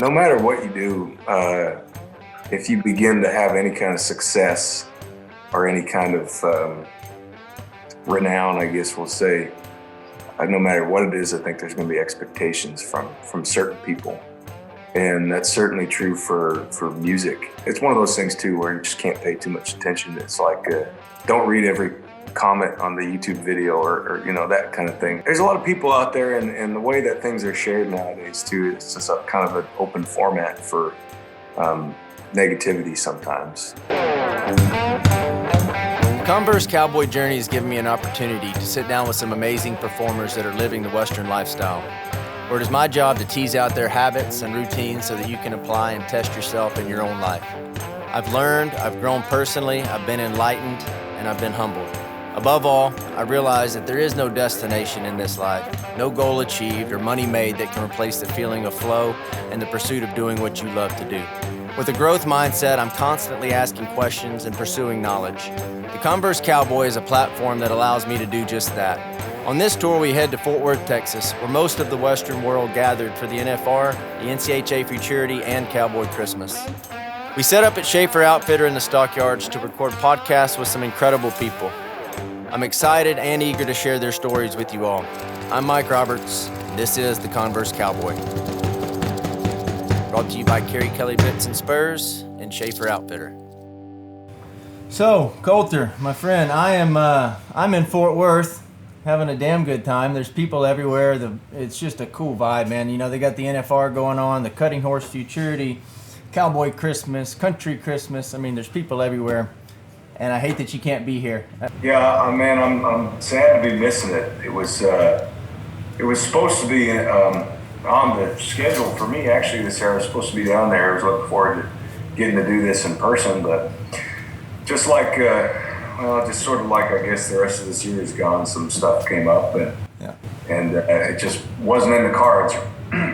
no matter what you do, if you begin to have any kind of success or any kind of renown, I guess we'll say, no matter what it is, I think there's going to be expectations from certain people. And that's certainly true for music. It's one of those things too where you just can't pay too much attention. It's like, don't read every comment on the YouTube video or that kind of thing. There's a lot of people out there, and the way that things are shared nowadays too, it's just a kind of an open format for negativity sometimes. The Converse Cowboy journey has given me an opportunity to sit down with some amazing performers that are living the Western lifestyle, where it is my job to tease out their habits and routines so that you can apply and test yourself in your own life. I've learned, I've grown personally, I've been enlightened, and I've been humbled. Above all, I realize that there is no destination in this life, no goal achieved or money made that can replace the feeling of flow and the pursuit of doing what you love to do. With a growth mindset, I'm constantly asking questions and pursuing knowledge. The Converse Cowboy is a platform that allows me to do just that. On this tour, we head to Fort Worth, Texas, where most of the Western world gathered for the NFR, the NCHA Futurity, and Cowboy Christmas. We set up at Schaefer Outfitter in the Stockyards to record podcasts with some incredible people. I'm excited and eager to share their stories with you all. I'm Mike Roberts. This is the Converse Cowboy. Brought to you by Kerry Kelly Bits and Spurs and Schaefer Outfitter. So, Colter, my friend, I'm in Fort Worth, having a damn good time. There's people everywhere. It's just a cool vibe, man. You know, they got the NFR going on, the Cutting Horse Futurity, Cowboy Christmas, Country Christmas. I mean, there's people everywhere, and I hate that you can't be here. Yeah, man, I'm sad to be missing it. It was supposed to be on the schedule for me actually this year. I was supposed to be down there. I was looking forward to getting to do this in person, but just like, just sort of like I guess the rest of this year is gone. Some stuff came up, and it just wasn't in the cards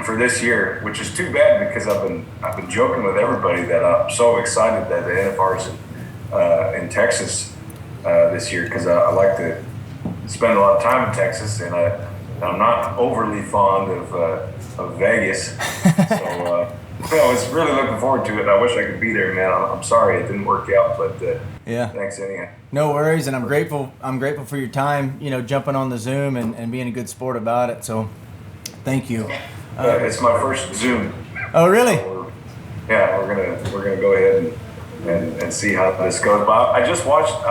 for this year, which is too bad because I've been joking with everybody that I'm so excited that the NFR's in Texas this year because I like to spend a lot of time in Texas, and I'm not overly fond of Vegas, so I was really looking forward to it. I wish I could be there, man. I'm sorry it didn't work out, but thanks anyhow. No worries, and I'm grateful for your time. You know, jumping on the Zoom and being a good sport about it. So, thank you. It's my first Zoom. Oh, really? So we're gonna go ahead and see how this goes. But I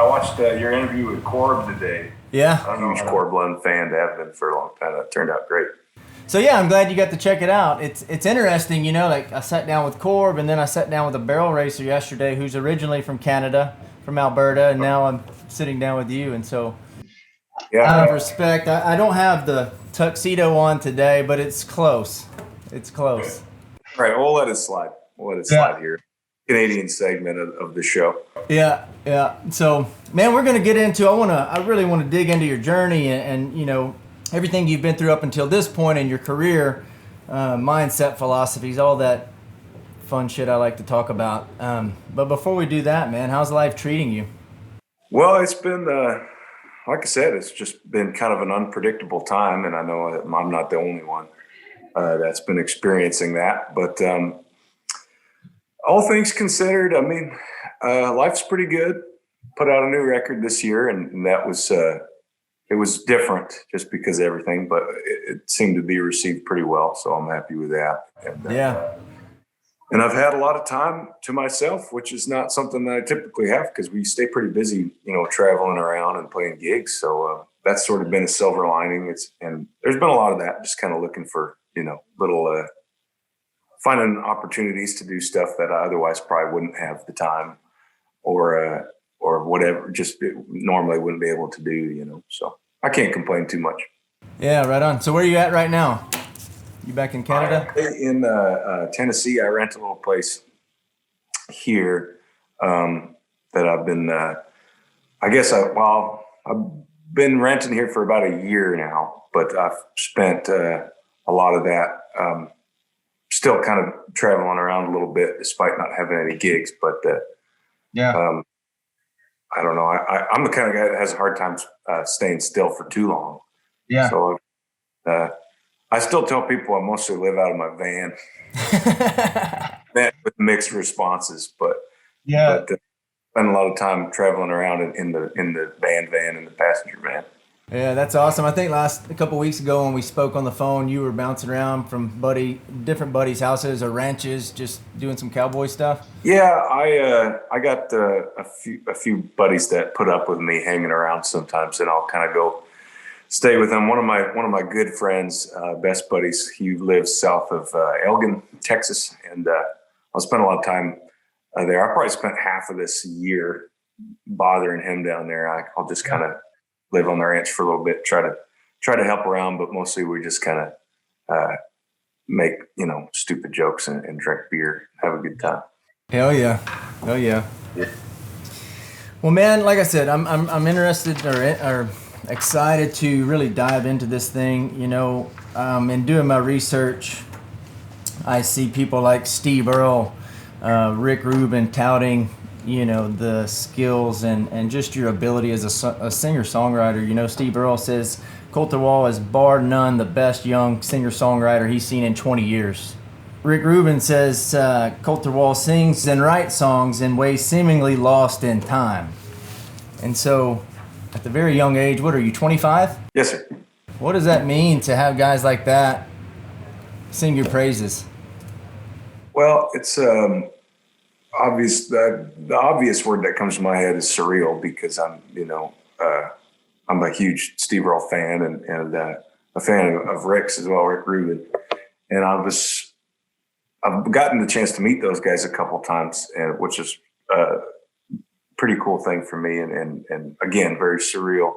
watched your interview with Corb today. Yeah, I'm a huge Corb Lund fan. To have been for a long time. That turned out great. So yeah, I'm glad you got to check it out. It's interesting, you know. Like I sat down with Corb, and then I sat down with a barrel racer yesterday who's originally from Canada, from Alberta, and now I'm sitting down with you. And so, out of respect, I don't have the tuxedo on today, but it's close. It's close. All right, we'll let it slide. Slide here. Canadian segment of the show. Yeah. So, man, we're gonna get into. I really want to dig into your journey and you know everything you've been through up until this point in your career, mindset, philosophies, all that fun shit I like to talk about. But before we do that, man, how's life treating you? Well, it's been like I said, it's just been kind of an unpredictable time, and I know that I'm not the only one that's been experiencing that. But all things considered, I mean, life's pretty good. Put out a new record this year, and that was it was different just because of everything, but it seemed to be received pretty well. So I'm happy with that. And, and I've had a lot of time to myself, which is not something that I typically have because we stay pretty busy, you know, traveling around and playing gigs. So that's sort of been a silver lining. And there's been a lot of that, just kind of looking for, you know, little finding opportunities to do stuff that I otherwise probably wouldn't have the time or whatever, just normally wouldn't be able to do, you know. So I can't complain too much. Yeah, right on. So where are you at right now? You back in Canada? In Tennessee. I rent a little place here that I've been, I've been renting here for about a year now, but I've spent a lot of that still kind of traveling around a little bit despite not having any gigs. But I don't know. I'm the kind of guy that has a hard time staying still for too long. Yeah. So I still tell people I mostly live out of my van. That with mixed responses, but spend a lot of time traveling around in the band van and the passenger van. Yeah, that's awesome. I think a couple weeks ago when we spoke on the phone, you were bouncing around from different buddies' houses or ranches, just doing some cowboy stuff. Yeah, I got a few buddies that put up with me hanging around sometimes, and I'll kind of go stay with them. One of my good friends, best buddies, he lives south of Elgin, Texas, and I'll spend a lot of time there. I probably spent half of this year bothering him down there. I'll just kind of live on the ranch for a little bit, try to help around, but mostly we just kind of make, stupid jokes and drink beer, have a good time. Hell yeah. Well, man, like I said, I'm interested or excited to really dive into this thing. In doing my research, I see people like Steve Earle, Rick Rubin touting the skills and just your ability as a singer-songwriter. Steve Earle says Colter Wall is bar none the best young singer-songwriter he's seen in 20 years. Rick Rubin says Colter Wall sings and writes songs in ways seemingly lost in time. And so, at the very young age, what are you, 25? Yes, sir. What does that mean to have guys like that sing your praises? Well, it's obvious. The obvious word that comes to my head is surreal, because I'm a huge Steve Earle fan and a fan of Rick's as well, Rick Rubin. And I've gotten the chance to meet those guys a couple times, and which is pretty cool thing for me, and again, very surreal.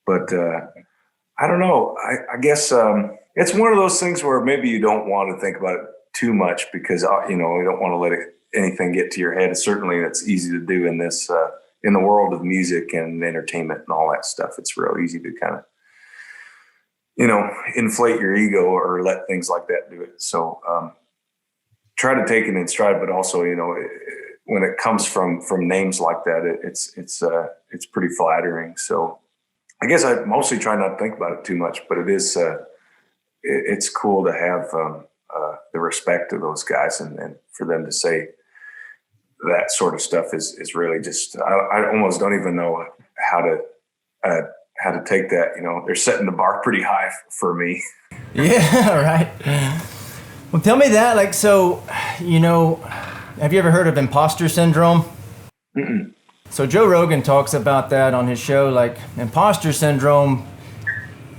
But I don't know. I guess it's one of those things where maybe you don't want to think about it too much, because you don't want to let anything get to your head. Certainly, it's easy to do in this in the world of music and entertainment and all that stuff. It's real easy to kind of inflate your ego or let things like that do it. So try to take it in stride, but also when it comes from names like that, it's pretty flattering. So I guess I mostly try not to think about it too much, but it is it's cool to have the respect of those guys, and for them to say that sort of stuff is really just, I almost don't even know how to take that. They're setting the bar pretty high for me. Yeah, right. Well, tell me that, have you ever heard of Imposter Syndrome? Mm-mm. So Joe Rogan talks about that on his show, Imposter Syndrome.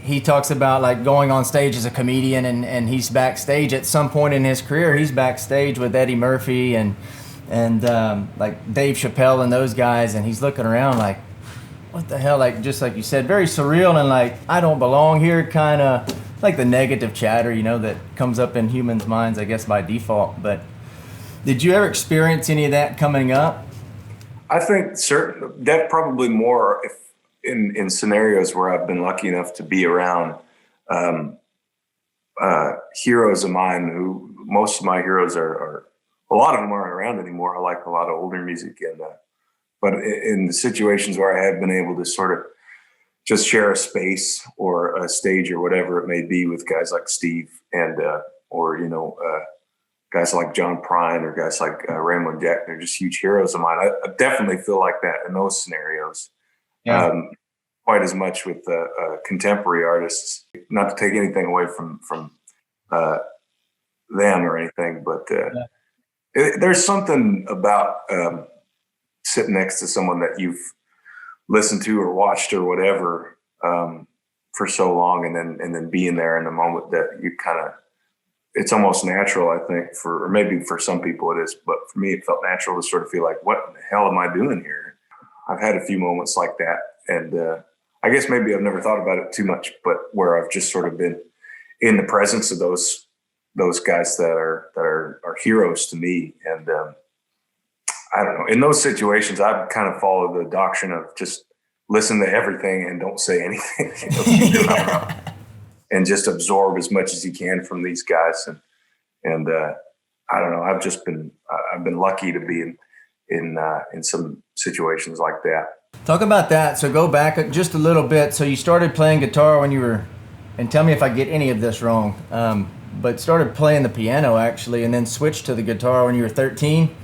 He talks about going on stage as a comedian, and he's backstage at some point in his career. He's backstage with Eddie Murphy and Dave Chappelle and those guys, and he's looking around what the hell? Just like you said, very surreal and I don't belong here, kind of the negative chatter, that comes up in humans' minds, I guess, by default. But did you ever experience any of that coming up? I think that probably more if in scenarios where I've been lucky enough to be around heroes of mine, who most of my heroes are a lot of them aren't around anymore. I like a lot of older music, but in the situations where I have been able to sort of just share a space or a stage or whatever it may be with guys like Steve and guys like John Prine or guys like Raymond Jack, they're just huge heroes of mine. I definitely feel like that in those scenarios. Yeah. Quite as much with contemporary artists, not to take anything away from them or anything, but there's something about sitting next to someone that you've listened to or watched or whatever for so long, and then being there in the moment that you kind of, it's almost natural, I think, or maybe for some people it is, but for me it felt natural to sort of feel like, what the hell am I doing here? I've had a few moments like that, and I guess maybe I've never thought about it too much, but where I've just sort of been in the presence of those guys that are heroes to me, and I don't know. In those situations, I've kind of followed the doctrine of just listen to everything and don't say anything, and just absorb as much as you can from these guys, and I don't know. I've been lucky to be in some situations like that. Talk about that. So go back just a little bit. So you started playing guitar when you were and tell me if I get any of this wrong, but started playing the piano actually, and then switched to the guitar when you were 13,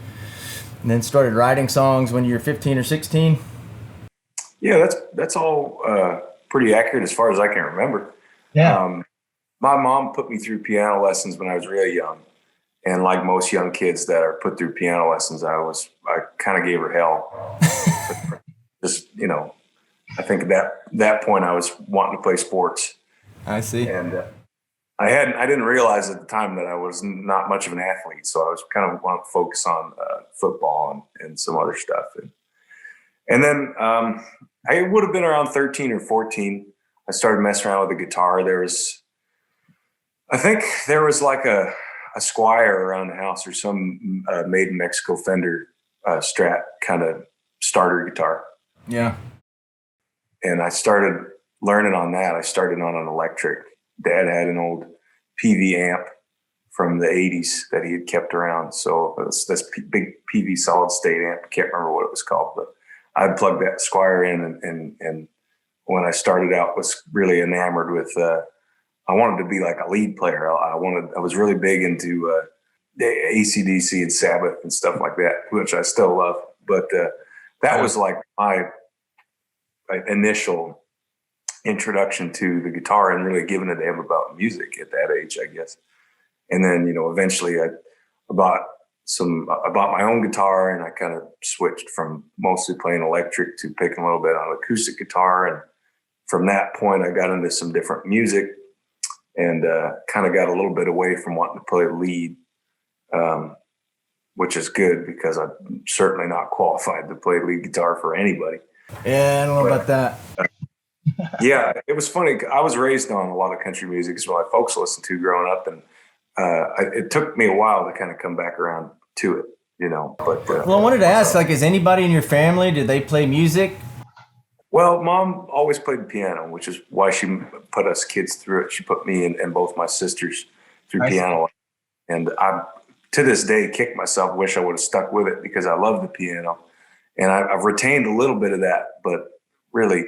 and then started writing songs when you were 15 or 16. Yeah, that's all pretty accurate as far as I can remember. Yeah. My mom put me through piano lessons when I was really young. And like most young kids that are put through piano lessons, I kind of gave her hell. Just, I think at that point I was wanting to play sports. I see. And I didn't realize at the time that I was not much of an athlete. So I was kind of wanting to focus on football and some other stuff. And then I would have been around 13 or 14. I started messing around with the guitar. I think there was like a Squire around the house, or some made in Mexico Fender Strat kind of starter guitar. Yeah. And I started learning on that. I started on an electric. Dad had an old PV amp from the 80s that he had kept around. So it's this big PV solid state amp. I can't remember what it was called, but I plugged that Squire in. And when I started out, was really enamored with I wanted to be like a lead player. I was really big into AC/DC and Sabbath and stuff like that, which I still love. But that was like my initial introduction to the guitar and really giving a damn about music at that age, I guess. And then, eventually I bought my own guitar, and I kind of switched from mostly playing electric to picking a little bit on acoustic guitar. And from that point, I got into some different music. And kind of got a little bit away from wanting to play lead, which is good because I'm certainly not qualified to play lead guitar for anybody. Yeah, I don't know about that. Yeah, it was funny. I was raised on a lot of country music. It's what my folks listened to growing up, and it took me a while to kind of come back around to it, But well, I wanted to ask, is anybody in your family, did they play music? Well, Mom always played the piano, which is why she put us kids through it. She put me and both my sisters through piano. And I, to this day, kick myself, wish I would have stuck with it because I love the piano. And I've retained a little bit of that, but really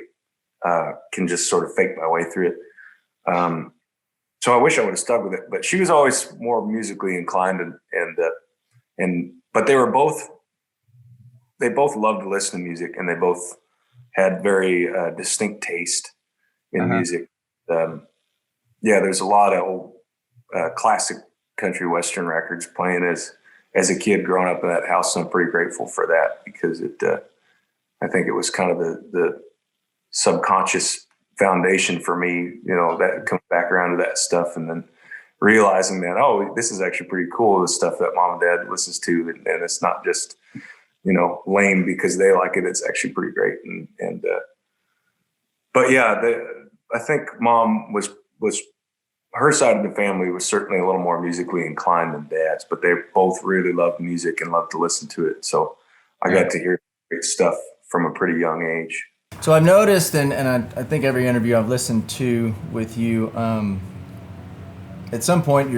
can just sort of fake my way through it. So I wish I would have stuck with it. But she was always more musically inclined, but they both loved to listen to music, and they both had very distinct taste in music. There's a lot of old classic country western records playing as a kid growing up in that house. And I'm pretty grateful for that because I think it was kind of the subconscious foundation for me, that comes back around to that stuff. And then realizing that, this is actually pretty cool, the stuff that Mom and Dad listens to. And it's not just, lame because they like it. It's actually pretty great. But yeah, I think Mom was her side of the family was certainly a little more musically inclined than Dad's, but they both really loved music and loved to listen to it. So I got to hear great stuff from a pretty young age. So I've noticed, and I think every interview I've listened to with you, at some point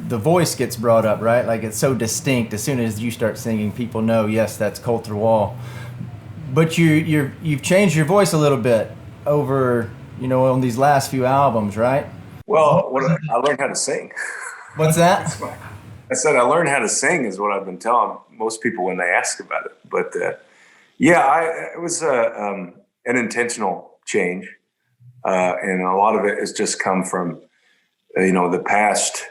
the voice gets brought up, right? Like it's so distinct. As soon as you start singing, people know, yes, that's Colter Wall. But you've changed your voice a little bit over, on these last few albums, right? Well, I learned how to sing. What's that? I said I learned how to sing is what I've been telling most people when they ask about it. But it was an intentional change, and a lot of it has just come from the past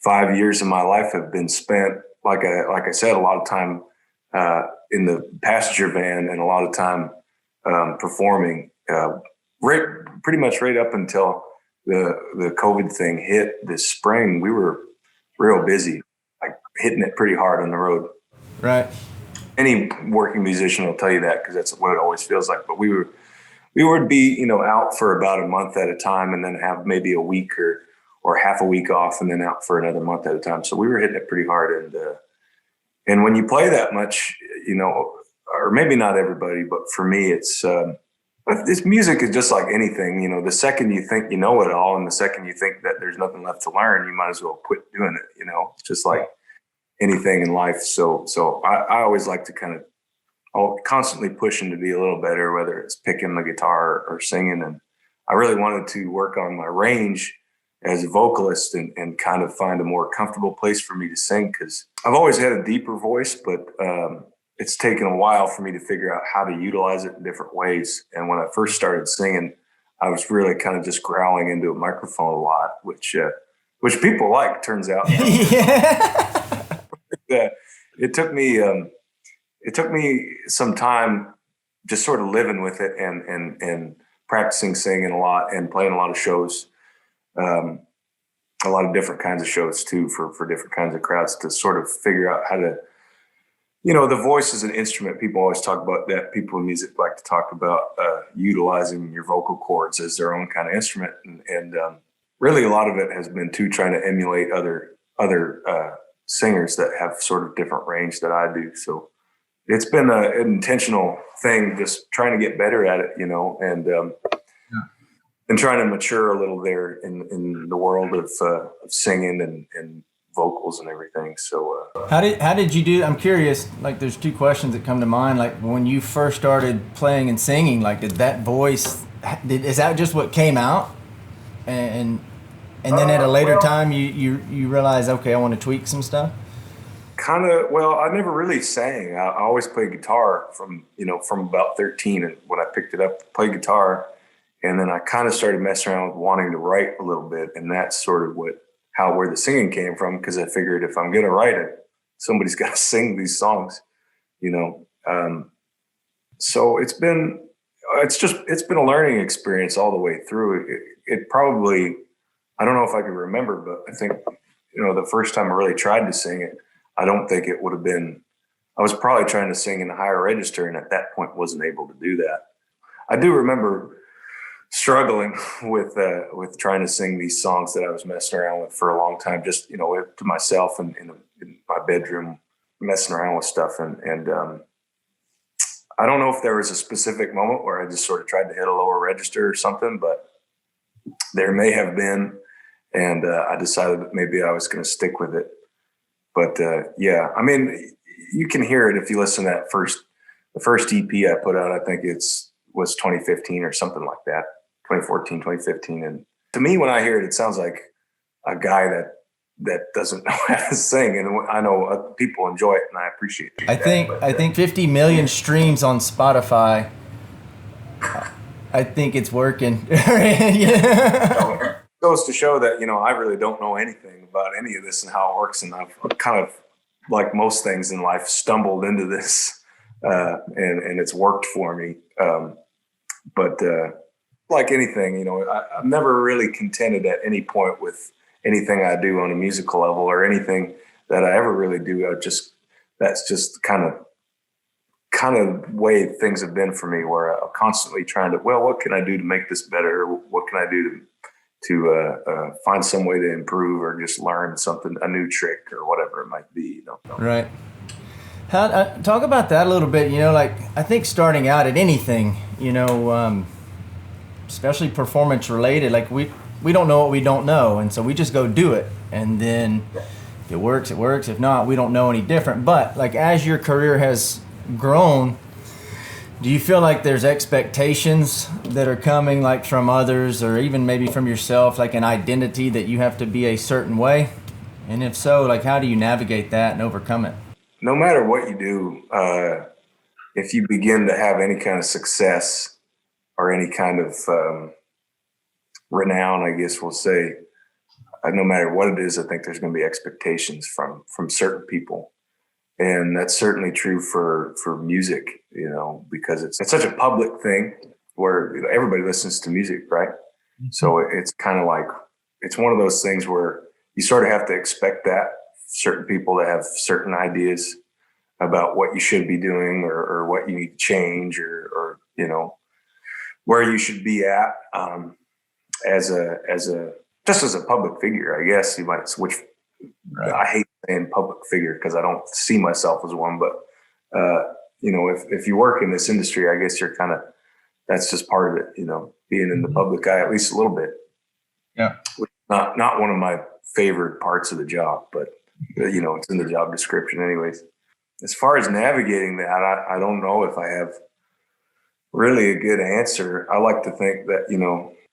5 years of my life have been spent, like I said, a lot of time in the passenger van and a lot of time performing. Pretty much right up until the COVID thing hit this spring, we were real busy, like hitting it pretty hard on the road. Right. Any working musician will tell you that because that's what it always feels like. But we would be out for about a month at a time, and then have maybe a week or half a week off, and then out for another month at a time. So we were hitting it pretty hard. And when you play that much, or maybe not everybody, but for me, this music is just like anything. The second you think you know it all, and the second you think that there's nothing left to learn, you might as well quit doing it. It's just like anything in life. So I always like to constantly pushing to be a little better, whether it's picking the guitar or singing. And I really wanted to work on my range as a vocalist and kind of find a more comfortable place for me to sing, because I've always had a deeper voice, but it's taken a while for me to figure out how to utilize it in different ways. And when I first started singing, I was really kind of just growling into a microphone a lot, which people like, turns out. Yeah. It took me some time just sort of living with it and practicing singing a lot and playing a lot of shows, a lot of different kinds of shows too, for different kinds of crowds, to sort of figure out how to, the voice is an instrument. People always talk about that. People in music like to talk about utilizing your vocal cords as their own kind of instrument. And really a lot of it has been too trying to emulate other singers that have sort of different range that I do. So it's been an intentional thing, just trying to get better at it, and trying to mature a little there in the world of singing and vocals and everything. So how did you do? I'm curious, like there's two questions that come to mind. Like when you first started playing and singing, like did that voice, is that just what came out? And then at a later time you realize, okay, I want to tweak some stuff? I never really sang. I always played guitar from about 13, and when I picked it up, played guitar, and then I kind of started messing around with wanting to write a little bit, and that's sort of where the singing came from, because I figured if I'm gonna write it, somebody's got to sing these songs, so it's been a learning experience all the way through. It probably, I don't know if I can remember, but I think the first time I really tried to sing it, I don't think it would have been, I was probably trying to sing in a higher register, and at that point wasn't able to do that. I do remember struggling with trying to sing these songs that I was messing around with for a long time, just, to myself and in my bedroom, messing around with stuff. And I don't know if there was a specific moment where I just sort of tried to hit a lower register or something, but there may have been. And I decided that maybe I was going to stick with it. But yeah, I mean, you can hear it if you listen to the first EP I put out. I think was 2015 or something like that, 2014, 2015. And to me, when I hear it, it sounds like a guy that doesn't know how to sing. And I know people enjoy it, and I appreciate it. I think 50 million streams on Spotify. I think it's working. Yeah. Goes to show that, I really don't know anything about any of this and how it works. And I've kind of, like most things in life, stumbled into this and it's worked for me. But like anything, I'm never really contented at any point with anything I do on a musical level or anything that I ever really do. That's just kind of way things have been for me, where I'm constantly trying to, what can I do to make this better? What can I do to find some way to improve, or just learn something, a new trick or whatever it might be, Right. Talk about that a little bit. Like I think starting out at anything, especially performance related, like we don't know what we don't know, and so we just go do it, and then if it works, it works. If not, we don't know any different. But like as your career has grown, do you feel like there's expectations that are coming, like from others or even maybe from yourself, like an identity that you have to be a certain way? And if so, like how do you navigate that and overcome it? No matter what you do, if you begin to have any kind of success or any kind of renown, I guess we'll say, no matter what it is, I think there's going to be expectations from certain people. And that's certainly true for music, because it's such a public thing where everybody listens to music, right? Mm-hmm. So it's kind of like, it's one of those things where you sort of have to expect that certain people to have certain ideas about what you should be doing or what you need to change or where you should be at as a public figure, I guess you might switch. Right. I hate saying public figure because I don't see myself as one, but if you work in this industry, I guess you're that's just part of it, being in the public eye at least a little bit. Yeah. Not one of my favorite parts of the job, but it's in the job description anyways. As far as navigating that, I don't know if I have really a good answer. I like to think that,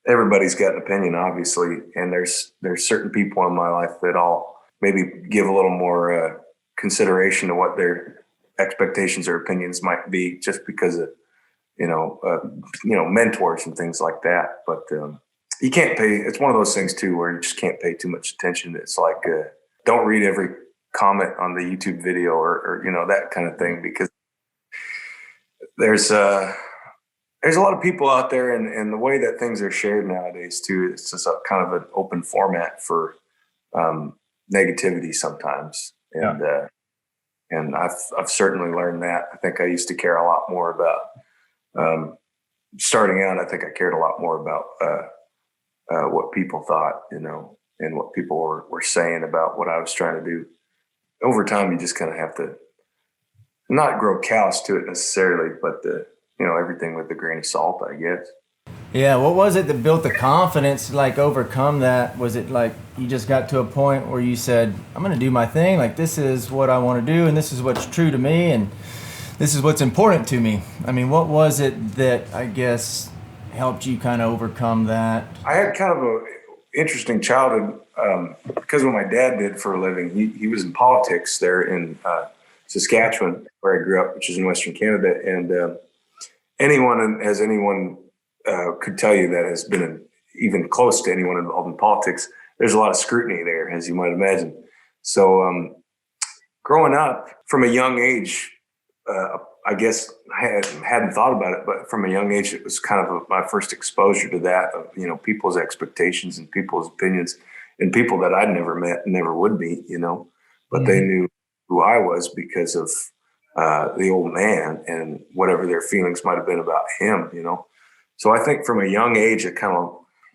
everybody's got an opinion, obviously, and there's certain people in my life that I'll maybe give a little more consideration to what their expectations or opinions might be, just because of mentors and things like that. But you can't pay. It's one of those things too where you just can't pay too much attention. It's like don't read every comment on the YouTube video or that kind of thing, because there's a lot of people out there, and the way that things are shared nowadays too, it's just a kind of an open format for negativity sometimes. And I've certainly learned that. I think I used to care a lot more about starting out. I think I cared a lot more about what people thought, and what people were saying about what I was trying to do. Over time, you just kind of have to not grow callous to it necessarily, but everything with a grain of salt, I guess. Yeah, what was it that built the confidence to like overcome that? Was it like you just got to a point where you said, I'm going to do my thing, like this is what I want to do, and this is what's true to me, and this is what's important to me? I mean, what was it that I guess helped you kind of overcome that? I had kind of a interesting childhood because what my dad did for a living, he was in politics there in Saskatchewan, where I grew up, which is in Western Canada. And anyone could tell you that has been even close to anyone involved in politics, there's a lot of scrutiny there, as you might imagine. So growing up from a young age, I guess I hadn't thought about it, but from a young age, it was kind of my first exposure to that, of, people's expectations and people's opinions, and people that I'd never met and never would meet, but they knew who I was because of the old man and whatever their feelings might have been about him, So I think from a young age,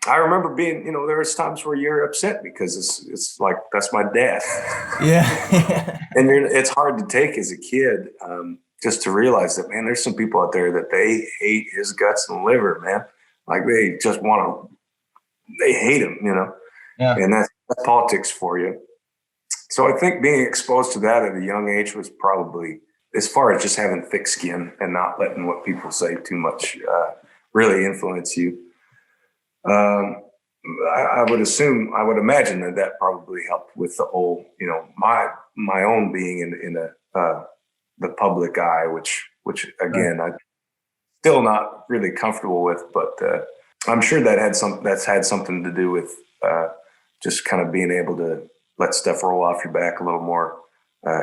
I remember being, there was times where you're upset because it's like, that's my dad. Yeah. And it's hard to take as a kid, just to realize that, man, there's some people out there that they hate his guts and liver, man. Like they just they hate him, Yeah. And that's politics for you. So I think being exposed to that at a young age was probably, as far as just having thick skin and not letting what people say too much really influence you. I would imagine that probably helped with the whole, my own being in the public eye, which again, I'm still not really comfortable with, but I'm sure that's had something to do with just kind of being able to let stuff roll off your back a little more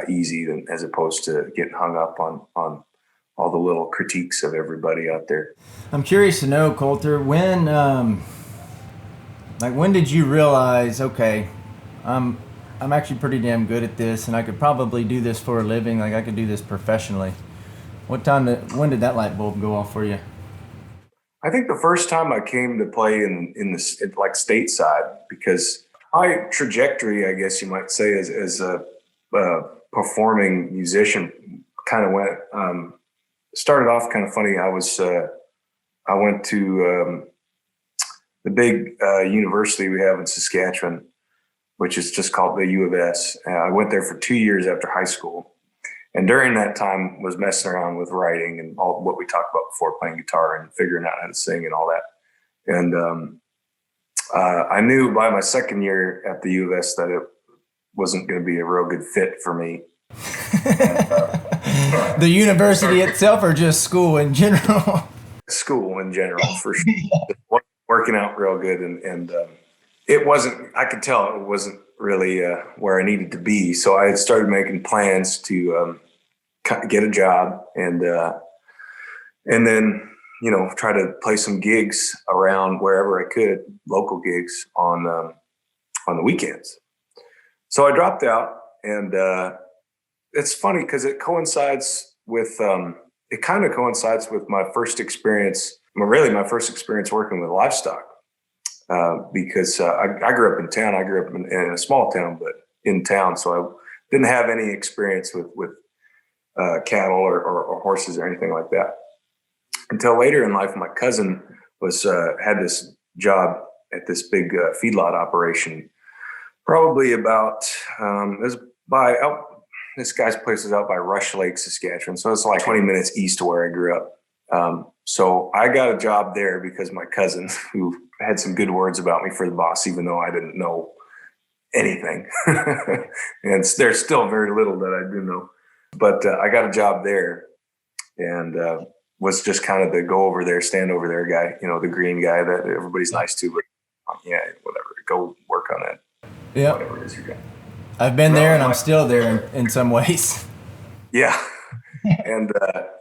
easy as opposed to getting hung up on all the little critiques of everybody out there. I'm curious to know, Colter, when did you realize, okay, I'm actually pretty damn good at this, and I could probably do this for a living, like I could do this professionally? When did that light bulb go off for you? I think the first time I came to play in like stateside, because my trajectory, I guess you might say, as a performing musician kind of went, started off kind of funny. I went to the big university we have in Saskatchewan, which is just called the U of S. I went there for 2 years after high school. And during that time was messing around with writing and all what we talked about before, playing guitar and figuring out how to sing and all that. And I knew by my second year at the U of S that it wasn't going to be a real good fit for me. The university itself, or just school in general? School in general, for sure. Working out real good. And it wasn't, I could tell it wasn't really where I needed to be. So I had started making plans to get a job and then, try to play some gigs around wherever I could, local gigs on the weekends. So I dropped out, and it's funny because it coincides with, my first experience, my first experience working with livestock. Because I grew up in town. I grew up in a small town, but in town. So I didn't have any experience with cattle or horses or anything like that. Until later in life, my cousin had this job at this big feedlot operation, probably about, this guy's place is out by Rush Lake, Saskatchewan. So it's like 20 minutes east of where I grew up. So I got a job there because my cousin, who had some good words about me for the boss, even though I didn't know anything. And there's still very little that I do know. But I got a job there and was just kind of the go over there, stand over there guy, the green guy that everybody's nice to, but yeah, whatever, go work on that. Yeah. Whatever it is you're doing. I've been there and I'm still there in some ways. Yeah. And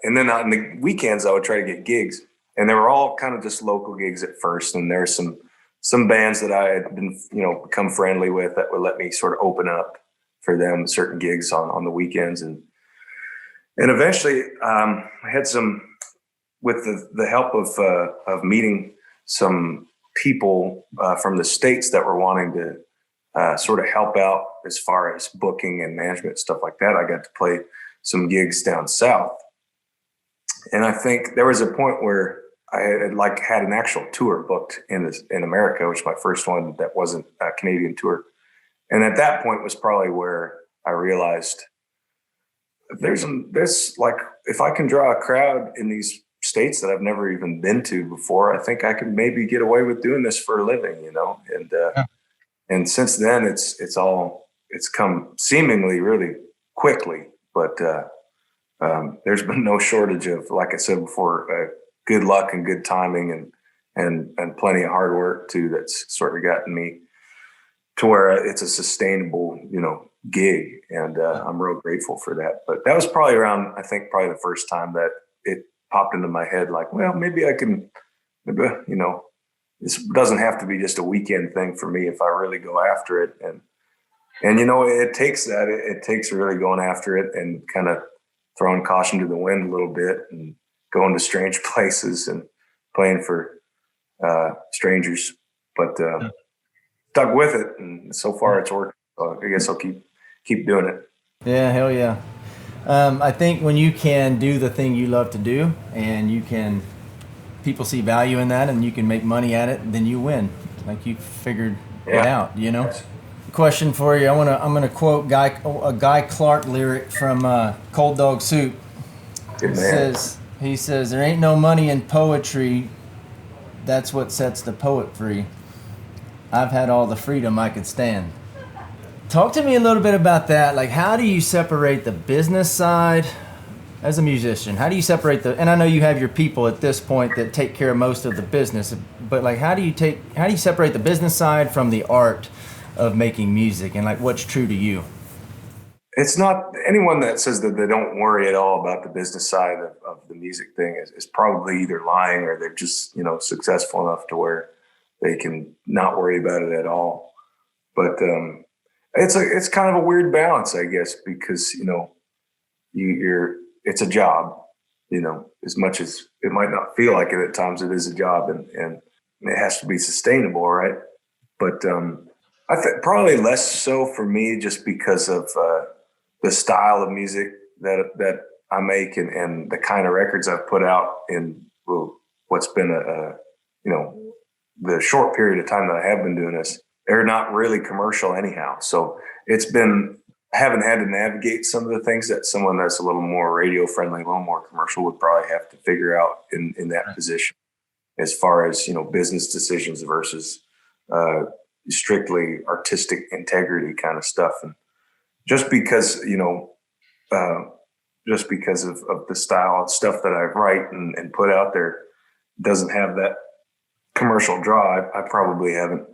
then on the weekends, I would try to get gigs, and they were all kind of just local gigs at first. And there were some bands that I had been, become friendly with that would let me sort of open up for them certain gigs on the weekends. And eventually I had some, with the help of meeting some people from the States that were wanting to sort of help out as far as booking and management, stuff like that. I got to play some gigs down south. And I think there was a point where I had an actual tour booked in America, which was my first one that wasn't a Canadian tour. And at that point was probably where I realized there's like, if I can draw a crowd in these states that I've never even been to before, I think I could maybe get away with doing this for a living, and, and since then it's come seemingly really quickly, but there's been no shortage of, like I said before, good luck and good timing and plenty of hard work too. That's sort of gotten me to where it's a sustainable, gig. And I'm real grateful for that. But that was probably probably the first time that it popped into my head, like, well, maybe this doesn't have to be just a weekend thing for me if I really go after it. And it takes that. It takes really going after it and kind of throwing caution to the wind a little bit and going to strange places and playing for strangers. But stuck with it, and so far it's worked. So I guess I'll keep doing it. Yeah, hell yeah. I think when you can do the thing you love to do, and people see value in that, and you can make money at it, then you win. Like you figured it out, Question for you. I'm gonna quote a Guy Clark lyric from Cold Dog Soup. Good man. He says, "There ain't no money in poetry. That's what sets the poet free. I've had all the freedom I could stand." Talk to me a little bit about that. Like, how do you separate the business side as a musician? How do you separate and I know you have your people at this point that take care of most of the business, but like, how do you separate the business side from the art of making music, and like, what's true to you? It's not anyone that says that they don't worry at all about the business side of the music thing is probably either lying or they're just, successful enough to where they can not worry about it at all. But it's kind of a weird balance, I guess, because, it's a job, as much as it might not feel like it at times, it is a job, and it has to be sustainable. Right. But I think probably less so for me, just because of the style of music that I make and the kind of records I've put out in what's been the short period of time that I have been doing this. They're not really commercial anyhow. So I haven't had to navigate some of the things that someone that's a little more radio friendly, a little more commercial would probably have to figure out in that position, as far as, business decisions versus strictly artistic integrity kind of stuff. And just because, just because of the style of stuff that I write and put out there doesn't have that commercial draw, I probably haven't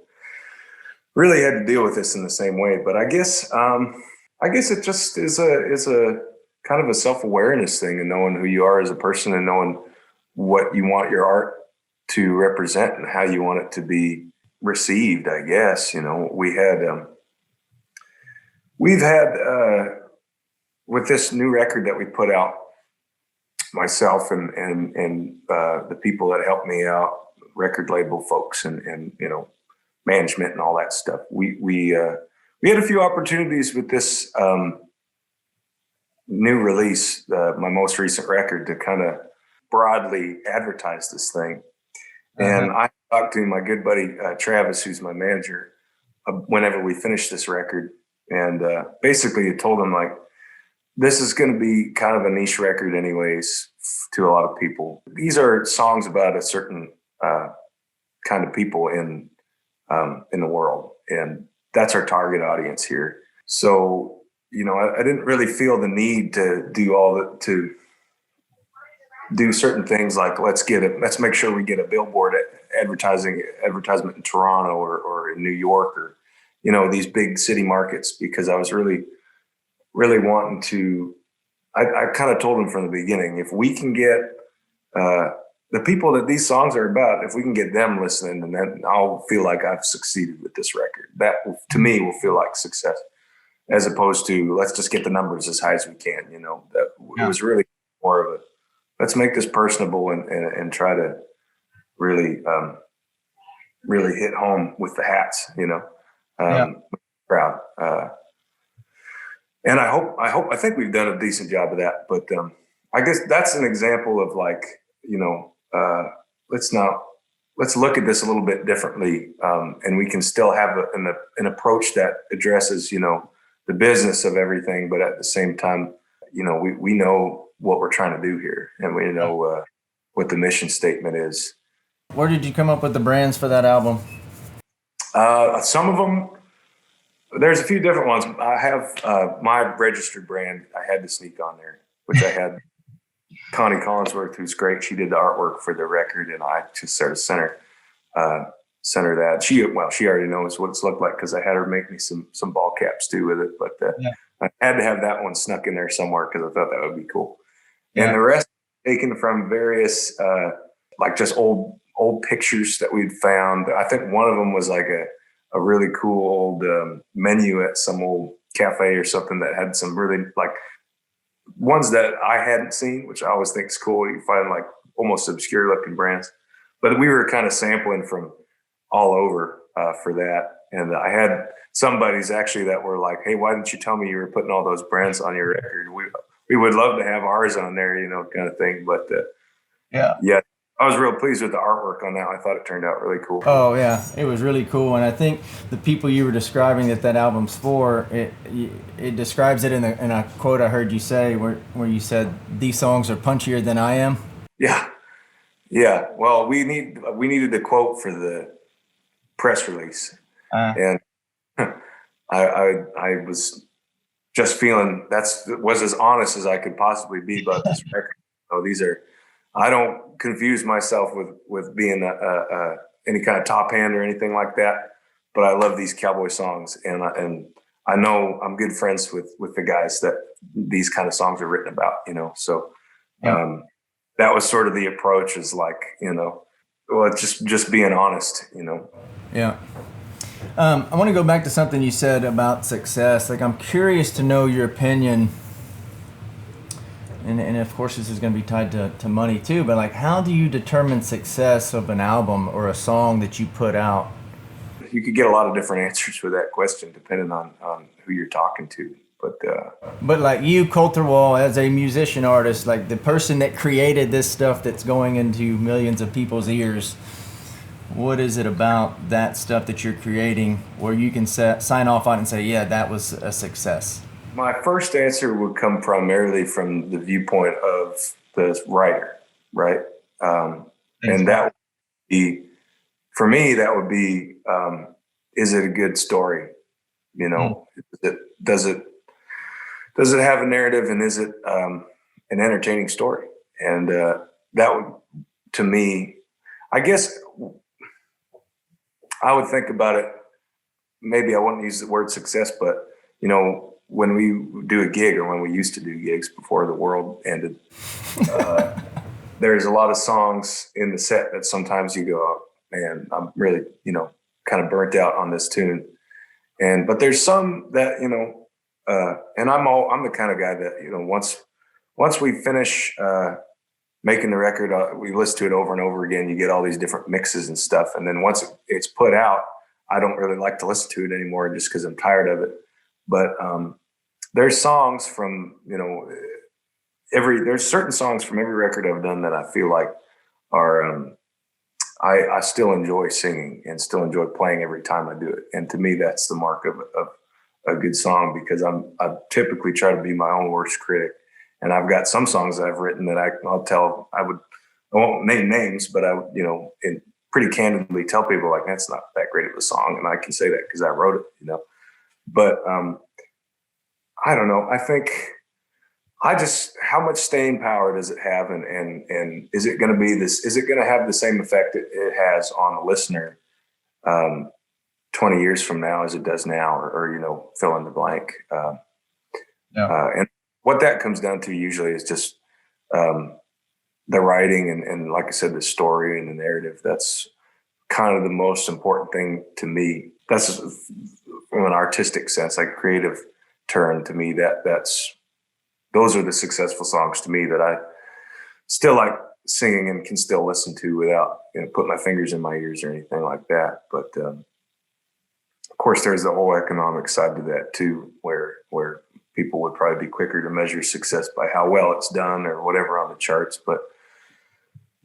really had to deal with this in the same way. But I guess it just is a kind of a self-awareness thing, and knowing who you are as a person and knowing what you want your art to represent and how you want it to be received, I guess. We've had with this new record that we put out, myself and the people that helped me out, record label folks and management and all that stuff. We had a few opportunities with this new release, my most recent record, to kind of broadly advertise this thing. And I talked to my good buddy Travis, who's my manager, whenever we finished this record, and basically told him, like, this is going to be kind of a niche record anyways to a lot of people. These are songs about a certain kind of people in the world, and that's our target audience here. So, you know, I didn't really feel the need to do certain things like let's make sure we get a billboard advertisement in Toronto or in New York, or, you know, these big city markets, because I was really wanting to. I kind of told them from the beginning, if we can get the people that these songs are about, if we can get them listening, and then I'll feel like I've succeeded with this record. That, to me, will feel like success, as opposed to let's just get the numbers as high as we can. You know, it was really more of a let's make this personable and try to really hit home with the hats. You know, crowd. And I think we've done a decent job of that. But I guess that's an example of, like, you know, let's look at this a little bit differently, and we can still have an approach that addresses, you know, the business of everything, but at the same time, you know, we know what we're trying to do here, and we know what the mission statement is. Where did you come up with the brands for that album? Some of them. There's a few different ones. I have my registered brand. I had to sneak on there, which I had Connie Collinsworth, who's great. She did the artwork for the record, and I just sort of sent her that. She already knows what it's looked like because I had her make me some ball caps too with it. But I had to have that one snuck in there somewhere because I thought that would be cool. Yeah. And the rest taken from various like just old pictures that we'd found. I think one of them was like a really cool old menu at some old cafe or something that had some really, like, ones that I hadn't seen, which I always think is cool. You find like almost obscure looking brands, but we were kind of sampling from all over for that. And I had some buddies actually that were like, hey, why didn't you tell me you were putting all those brands on your record? We would love to have ours on there, you know, kind of thing. But yeah. I was real pleased with the artwork on that. I thought it turned out really cool. Oh yeah, it was really cool, and I think the people you were describing that album's for, it describes it in a quote I heard you say where you said these songs are punchier than I am. Yeah. Well, we needed the quote for the press release, and I was just feeling was as honest as I could possibly be about this record. So I don't confuse myself with being any kind of top hand or anything like that, but I love these cowboy songs, and I know I'm good friends with the guys that these kind of songs are written about, you know. So that was sort of the approach, is like, you know, well, it's just being honest, you know. Yeah. I want to go back to something you said about success. Like, I'm curious to know your opinion. And of course this is going to be tied to money too, but like, how do you determine success of an album or a song that you put out? You could get a lot of different answers for that question depending on who you're talking to. But like you, Colter Wall, as a musician artist, like the person that created this stuff that's going into millions of people's ears, what is it about that stuff that you're creating where you can sign off on it and say, yeah, that was a success? My first answer would come primarily from the viewpoint of the writer, right? And that would be, for me, that would be, is it a good story? You know, does it have a narrative, and is it an entertaining story? And that would, to me, I guess I would think about it. Maybe I wouldn't use the word success, but, you know, when we do a gig, or when we used to do gigs before the world ended, there's a lot of songs in the set that sometimes you go, oh, man, I'm really, you know, kind of burnt out on this tune. But there's some that, you know, and I'm the kind of guy that, you know, once we finish making the record, we listen to it over and over again. You get all these different mixes and stuff. And then once it's put out, I don't really like to listen to it anymore just because I'm tired of it. But there's songs from, you know, there's certain songs from every record I've done that I feel like are, I still enjoy singing and still enjoy playing every time I do it. And to me, that's the mark of a good song, because I typically try to be my own worst critic. And I've got some songs that I've written that I won't name names, but I would, pretty candidly tell people like, that's not that great of a song. And I can say that because I wrote it, but I don't know. I think how much staying power does it have? And is it going to be is it going to have the same effect it has on the listener 20 years from now as it does now, or fill in the blank. And what that comes down to usually is just the writing and like I said, the story and the narrative. That's kind of the most important thing to me. That's from an artistic sense, like creative turn to me, those are the successful songs to me that I still like singing and can still listen to without putting my fingers in my ears or anything like that. But of course, there's the whole economic side to that too, where people would probably be quicker to measure success by how well it's done or whatever on the charts.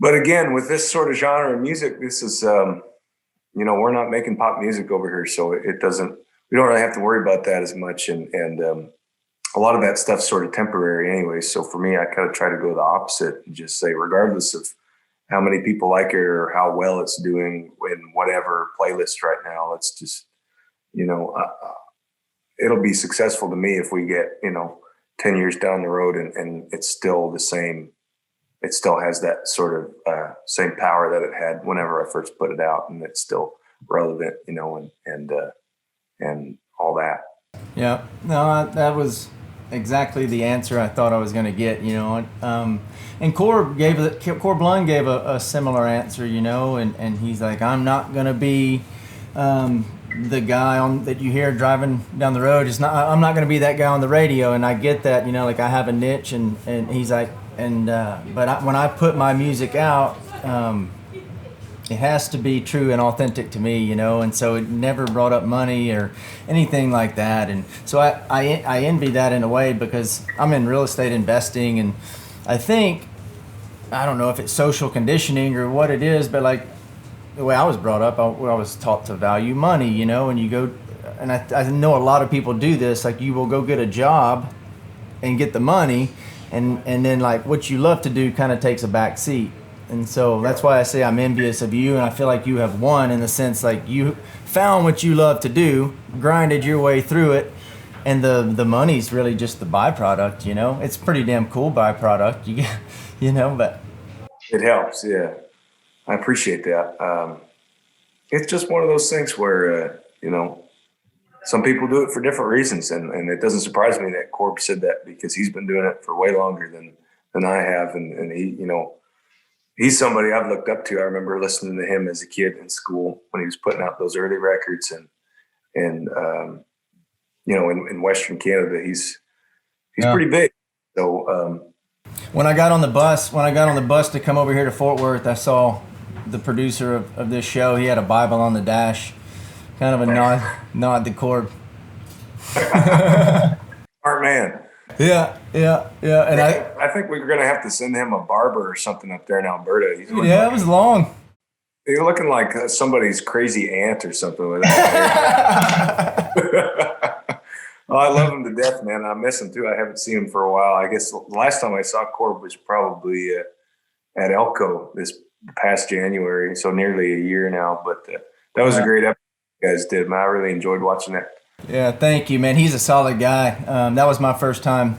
But again, with this sort of genre of music, this is we're not making pop music over here, so we don't really have to worry about that as much, and a lot of that stuff's sort of temporary anyway. So for me, I kind of try to go the opposite and just say, regardless of how many people like it or how well it's doing in whatever playlist right now, let's just, it'll be successful to me if we get, 10 years down the road and it's still the same. It still has that sort of same power that it had whenever I first put it out, and it's still relevant, and all that. Yeah, no, that was exactly the answer I thought I was going to get, and Cord Blund gave a similar answer, and he's like, I'm not going to be the guy that you hear driving down the road. I'm not going to be that guy on the radio. And I get that, like I have a niche, and he's like, when I put my music out, it has to be true and authentic to me, and so it never brought up money or anything like that. And so I envy that in a way, because I'm in real estate investing, and I don't know if it's social conditioning or what it is, but like the way I was brought up, I was taught to value money, and you go, and I know a lot of people do this, like you will go get a job and get the money, and then like what you love to do kind of takes a back seat. And so that's why I say I'm envious of you, and I feel like you have won in the sense like you found what you love to do, grinded your way through it, and the money's really just the byproduct, It's a pretty damn cool byproduct, but it helps, yeah. I appreciate that. It's just one of those things where, some people do it for different reasons, and it doesn't surprise me that Corb said that, because he's been doing it for way longer than I have, and he, he's somebody I've looked up to. I remember listening to him as a kid in school when he was putting out those early records, and in Western Canada, he's pretty big. So when I got on the bus to come over here to Fort Worth, I saw the producer of this show. He had a Bible on the dash, kind of a nod to Corb. Smart man. Yeah. And I think we're going to have to send him a barber or something up there in Alberta. It was long. You're looking like somebody's crazy aunt or something with that. Oh, I love him to death, man. I miss him too. I haven't seen him for a while. I guess the last time I saw Corb was probably at Elko this past January, so nearly a year now. But that was a great episode you guys did, man. I really enjoyed watching that. Yeah, thank you, man. He's a solid guy. That was my first time,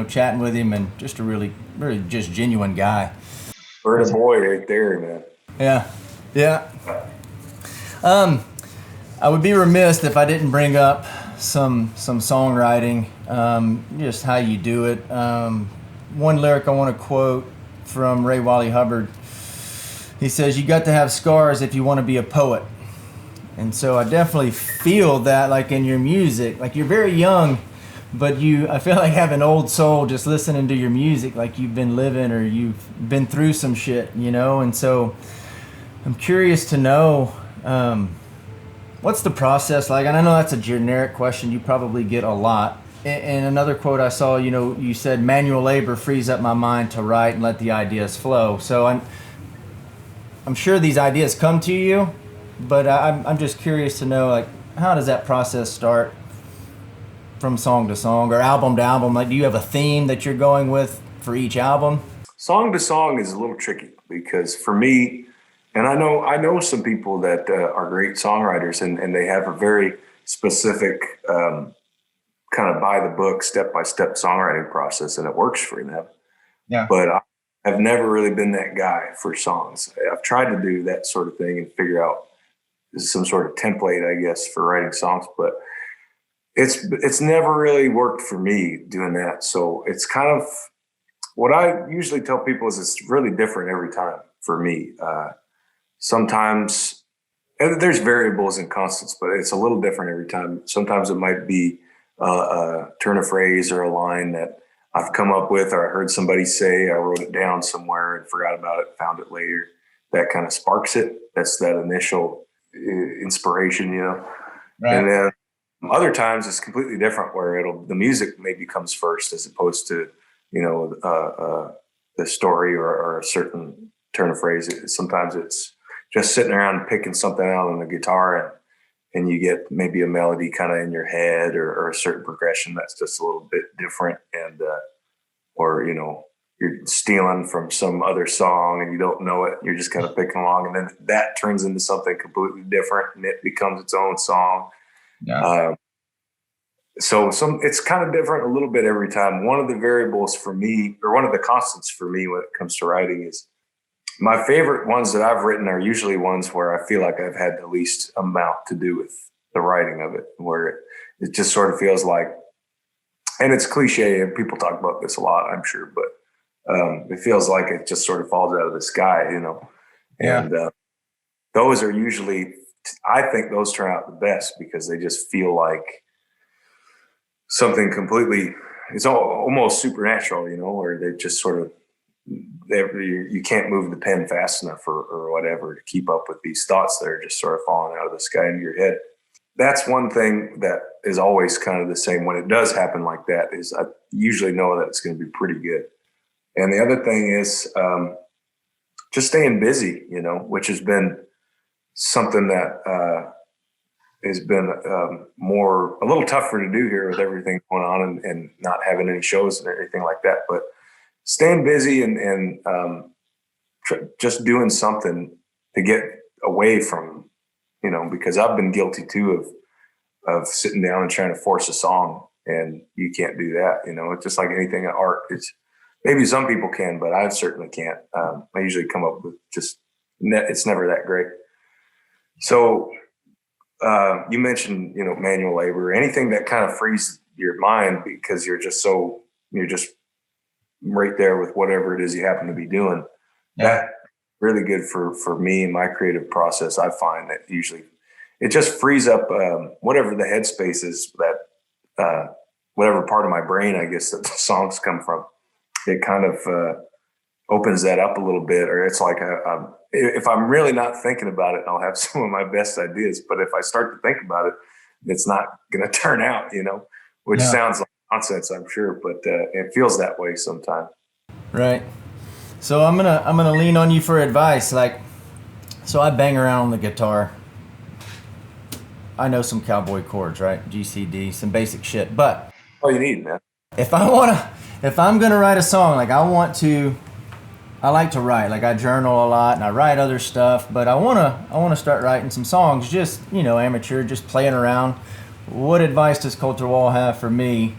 chatting with him, and just a really, really just genuine guy. Bird boy right there, man. Yeah. I would be remiss if I didn't bring up some songwriting, just how you do it. One lyric I want to quote from Ray Wally Hubbard. He says, "You got to have scars if you want to be a poet." And so I definitely feel that, like in your music, like you're very young, but I feel like have an old soul just listening to your music, like you've been living or you've been through some shit, And so I'm curious to know, what's the process like? And I know that's a generic question you probably get a lot. And another quote I saw, you said, "Manual labor frees up my mind to write and let the ideas flow." So I'm sure these ideas come to you, but I'm just curious to know, like, how does that process start from song to song or album to album? Like, do you have a theme that you're going with for each album? Song to song is a little tricky because for me, and I know some people that are great songwriters and they have a very specific kind of by the book, step-by-step songwriting process, and it works for them. Yeah. But I've never really been that guy for songs. I've tried to do that sort of thing and figure out some sort of template, I guess, for writing songs, but it's never really worked for me doing that. So it's kind of what I usually tell people is it's really different every time for me. Sometimes, and there's variables and constants, but it's a little different every time. Sometimes it might be a turn of phrase or a line that I've come up with, or I heard somebody say, I wrote it down somewhere and forgot about it, found it later. That kind of sparks it. That's that initial inspiration, you know. Right. And then other times it's completely different, where the music maybe comes first as opposed to, you know, the story or a certain turn of phrase. Sometimes it's just sitting around picking something out on the guitar and you get maybe a melody kind of in your head or a certain progression that's just a little bit different, and or, you know, you're stealing from some other song and you don't know it. You're just kind of picking along, and then that turns into something completely different and it becomes its own song. Yeah. So it's kind of different a little bit every time. One of the variables for me, or one of the constants for me when it comes to writing, is my favorite ones that I've written are usually ones where I feel like I've had the least amount to do with the writing of it, where it just sort of feels like, and it's cliche and people talk about this a lot, I'm sure, but it feels like it just sort of falls out of the sky, you know? Yeah. And those are usually, I think those turn out the best because they just feel like something completely, it's almost supernatural, you know, where they just sort of, you can't move the pen fast enough or whatever to keep up with these thoughts that are just sort of falling out of the sky into your head. That's one thing that is always kind of the same when it does happen like that, is I usually know that it's going to be pretty good. And the other thing is just staying busy, you know, which has been something that has been a little tougher to do here with everything going on and not having any shows and everything like that. But staying busy and just doing something to get away from, you know, because I've been guilty too of sitting down and trying to force a song, and you can't do that. You know, it's just like anything in art. Maybe some people can, but I certainly can't. I usually come up with it's never that great. So you mentioned, you know, manual labor, anything that kind of frees your mind because you're just right there with whatever it is you happen to be doing. Yeah. That really good for me and my creative process. I find that usually it just frees up whatever the headspace is, that whatever part of my brain, I guess, that the songs come from. It kind of opens that up a little bit, or it's like if I'm really not thinking about it, I'll have some of my best ideas. But if I start to think about it, it's not going to turn out, you know, which sounds like nonsense, I'm sure, but it feels that way sometimes. Right. So I'm gonna lean on you for advice. Like, so I bang around on the guitar. I know some cowboy chords, right? G, C, D, some basic shit. But all you need, man. If I'm gonna write a song, like I like to write. Like I journal a lot and I write other stuff, but I wanna start writing some songs, just, you know, amateur, just playing around. What advice does Colter Wall have for me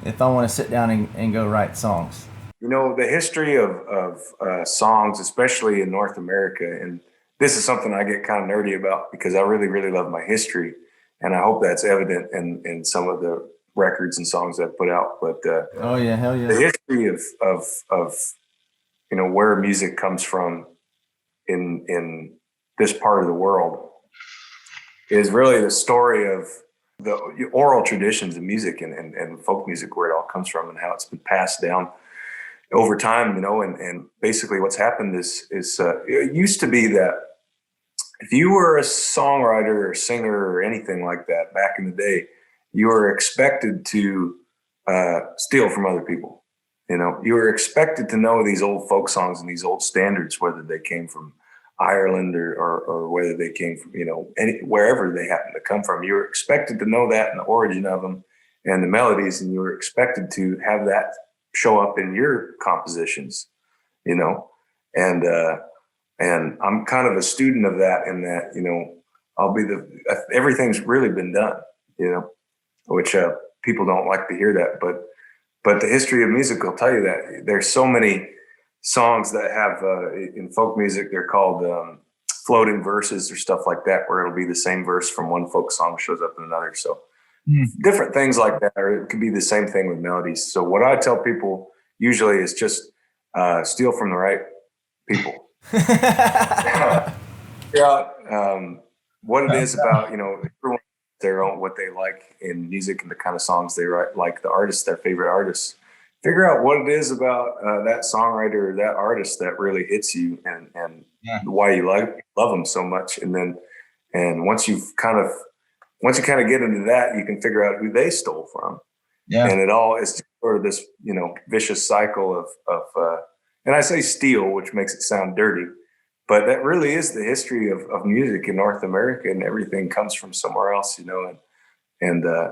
if I want to sit down and go write songs? You know, the history of songs, especially in North America, and this is something I get kind of nerdy about because I really, really love my history, and I hope that's evident in some of the records and songs I've put out. But oh yeah, hell yeah, the history of you know, where music comes from in this part of the world is really the story of the oral traditions of music and folk music, where it all comes from and how it's been passed down over time, you know, and basically what's happened is it used to be that if you were a songwriter or singer or anything like that back in the day, you were expected to steal from other people. You know, you were expected to know these old folk songs and these old standards, whether they came from Ireland or whether they came from, you know, wherever they happen to come from. You were expected to know that and the origin of them and the melodies, and you were expected to have that show up in your compositions, you know, and I'm kind of a student of that in that, you know, everything's really been done, you know, which people don't like to hear that, but the history of music will tell you that there's so many songs that have in folk music, they're called floating verses or stuff like that, where it'll be the same verse from one folk song shows up in another. So different things like that, or it could be the same thing with melodies. So what I tell people usually is just steal from the right people. Figure out what it is about, you know, everyone their own, what they like in music and the kind of songs they write, like the artists, their favorite artists. Figure out what it is about that songwriter or that artist that really hits you, and why you love them so much. And once you kind of get into that, you can figure out who they stole from. Yeah. And it all is sort of this, you know, vicious cycle of and I say steal, which makes it sound dirty, but that really is the history of music in North America, and everything comes from somewhere else, you know.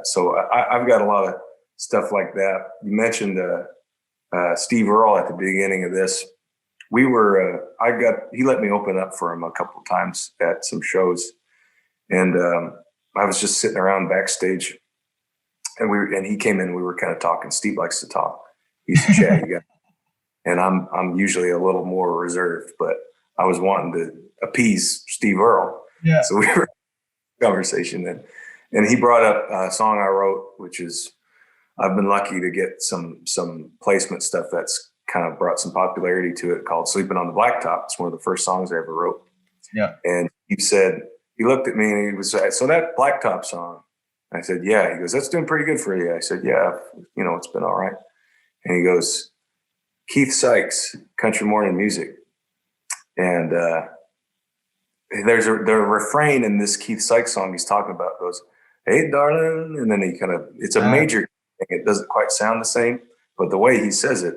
So I've got a lot of stuff like that. You mentioned Steve Earle at the beginning of this. He let me open up for him a couple of times at some shows, and I was just sitting around backstage, and he came in. We were kind of talking. Steve likes to talk. He's a chatty guy, and I'm usually a little more reserved, but I was wanting to appease Steve Earle. Yeah. So we were in conversation, and he brought up a song I wrote, which is, I've been lucky to get some placement stuff that's kind of brought some popularity to it, called Sleeping on the Blacktop. It's one of the first songs I ever wrote. Yeah. And he looked at me and he was like, so that Blacktop song? I said, yeah. He goes, that's doing pretty good for you. I said, yeah, you know, it's been all right. And he goes, Keith Sykes, country morning music. And there's the refrain in this Keith Sykes song he's talking about goes, hey, darling. And then it's a major thing. It doesn't quite sound the same, but the way he says it,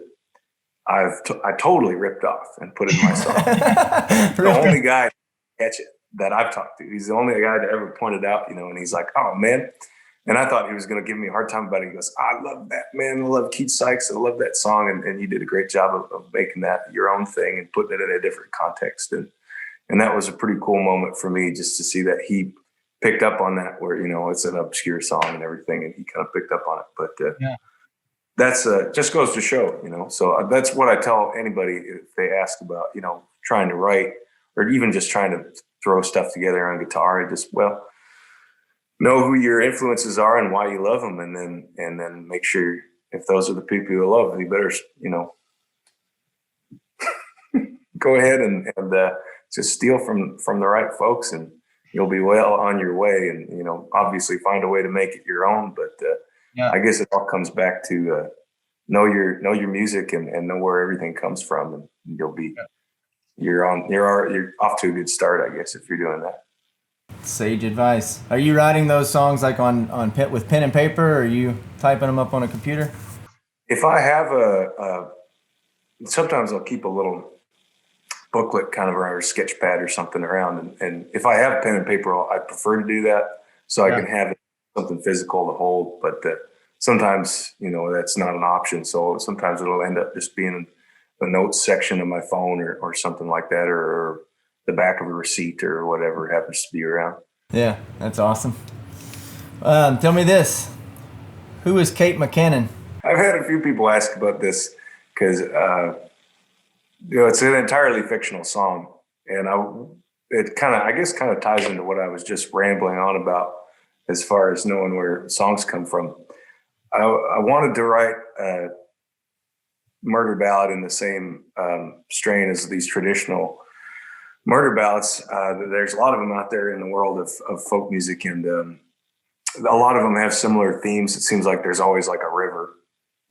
I totally ripped off and put it in my song. The only guy to catch it that I've talked to. He's the only guy that ever pointed out, you know, and he's like, oh, man. And I thought he was going to give me a hard time about it. He goes, I love that, man. I love Keith Sykes. I love that song. And you did a great job of making that your own thing and putting it in a different context. And that was a pretty cool moment for me, just to see that he picked up on that, where, you know, it's an obscure song and everything, and he kind of picked up on it. But that's just goes to show, you know. So that's what I tell anybody if they ask about, you know, trying to write or even just trying to throw stuff together on guitar. Know who your influences are and why you love them, and then make sure, if those are the people you love, you better, you know, go ahead and just steal from the right folks, and you'll be well on your way. And, you know, obviously find a way to make it your own. But I guess it all comes back to know your music and know where everything comes from, and you'll be you're off to a good start, I guess, if you're doing that. Sage advice. Are you writing those songs like on with pen and paper, or are you typing them up on a computer? If I have sometimes I'll keep a little booklet kind of or a sketch pad or something around, and if I have pen and paper, I prefer to do that so I can have something physical to hold. But sometimes, you know, that's not an option. So sometimes it'll end up just being the notes section of my phone or something like that, or the back of a receipt or whatever happens to be around. Yeah, that's awesome. Tell me this. Who is Kate McKinnon? I've had a few people ask about this because, you know, it's an entirely fictional song. And it kind of ties into what I was just rambling on about as far as knowing where songs come from. I wanted to write a murder ballad in the same strain as these traditional murder ballads. There's a lot of them out there in the world of folk music, and a lot of them have similar themes. It seems like there's always like a river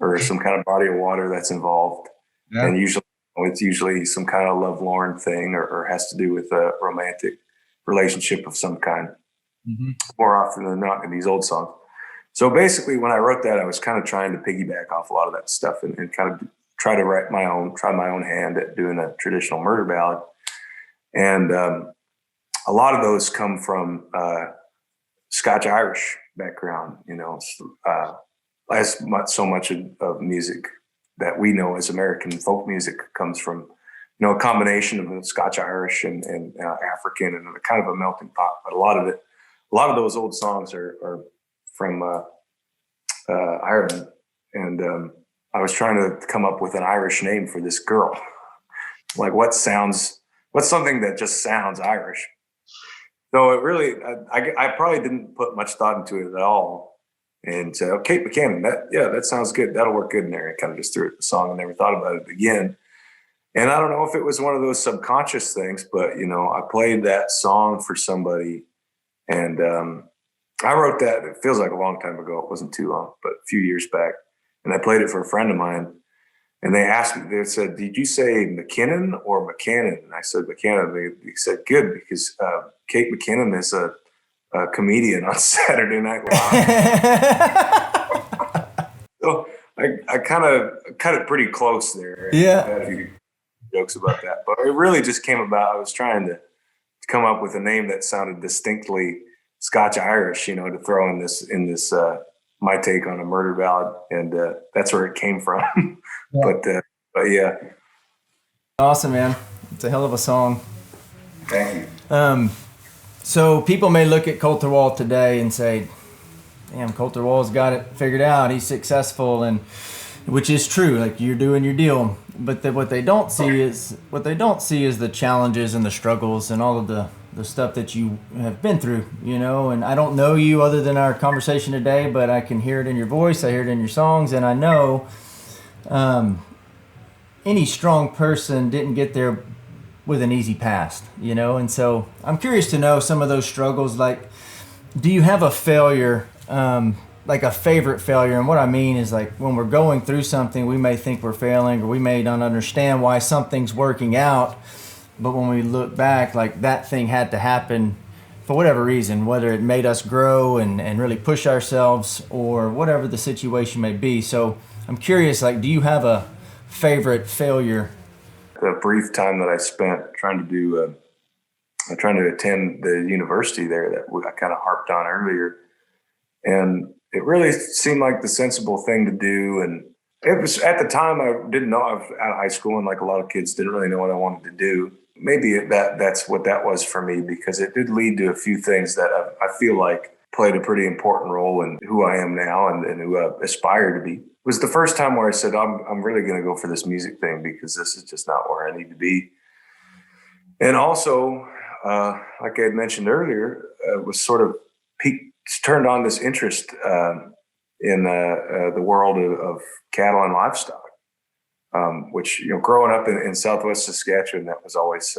or some kind of body of water that's involved, and it's usually some kind of lovelorn thing, or has to do with a romantic relationship of some kind. Mm-hmm. More often than not in these old songs. So basically, when I wrote that, I was kind of trying to piggyback off a lot of that stuff and kind of try my own hand at doing a traditional murder ballad. And a lot of those come from Scotch-Irish background, you know, as so much of music that we know as American folk music comes from, a combination of Scotch Irish and African, and kind of a melting pot. But a lot of those old songs are from Ireland. And I was trying to come up with an Irish name for this girl. Like what's something that just sounds Irish? So it really, I probably didn't put much thought into it at all. And Kate McCann, that sounds good. That'll work good in there. I kind of just threw it in the song and never thought about it again. And I don't know if it was one of those subconscious things, but, I played that song for somebody. And I wrote that, it feels like a long time ago. It wasn't too long, but a few years back. And I played it for a friend of mine. And they asked me, they said, did you say McKinnon or McCannon? And I said, McCannon. They said, good, because Kate McKinnon is a comedian on Saturday Night Live. So I kind of cut it pretty close there. Yeah. I had a few jokes about that. But it really just came about, I was trying to come up with a name that sounded distinctly Scotch Irish, to throw in this my take on a murder ballad, and that's where it came from. Yeah. But yeah. Awesome, man. It's a hell of a song. Thank you. So people may look at Colter Wall today and say, damn, Colter Wall's got it figured out. He's successful, and which is true. Like, you're doing your deal. But what they don't see is the challenges and the struggles and all of the stuff that you have been through, and I don't know you other than our conversation today, but I can hear it in your voice. I hear it in your songs. And I know any strong person didn't get there with an easy past, and so I'm curious to know some of those struggles. Like, do you have a failure, like a favorite failure? And what I mean is, like, when we're going through something, we may think we're failing, or we may not understand why something's working out. But when we look back, like, that thing had to happen for whatever reason, whether it made us grow and really push ourselves, or whatever the situation may be. So I'm curious, like, do you have a favorite failure? The brief time that I spent trying to attend the university there that I kind of harped on earlier. And it really seemed like the sensible thing to do. And it was, at the time, I didn't know. I was out of high school, and like a lot of kids didn't really know what I wanted to do. Maybe that's what that was for me, because it did lead to a few things that I feel like played a pretty important role in who I am now and who I aspire to be. It was the first time where I said, I'm really going to go for this music thing, because this is just not where I need to be. And also, like I had mentioned earlier, was sort of turned on this interest in the world of cattle and livestock. Which, growing up in Southwest Saskatchewan, that was always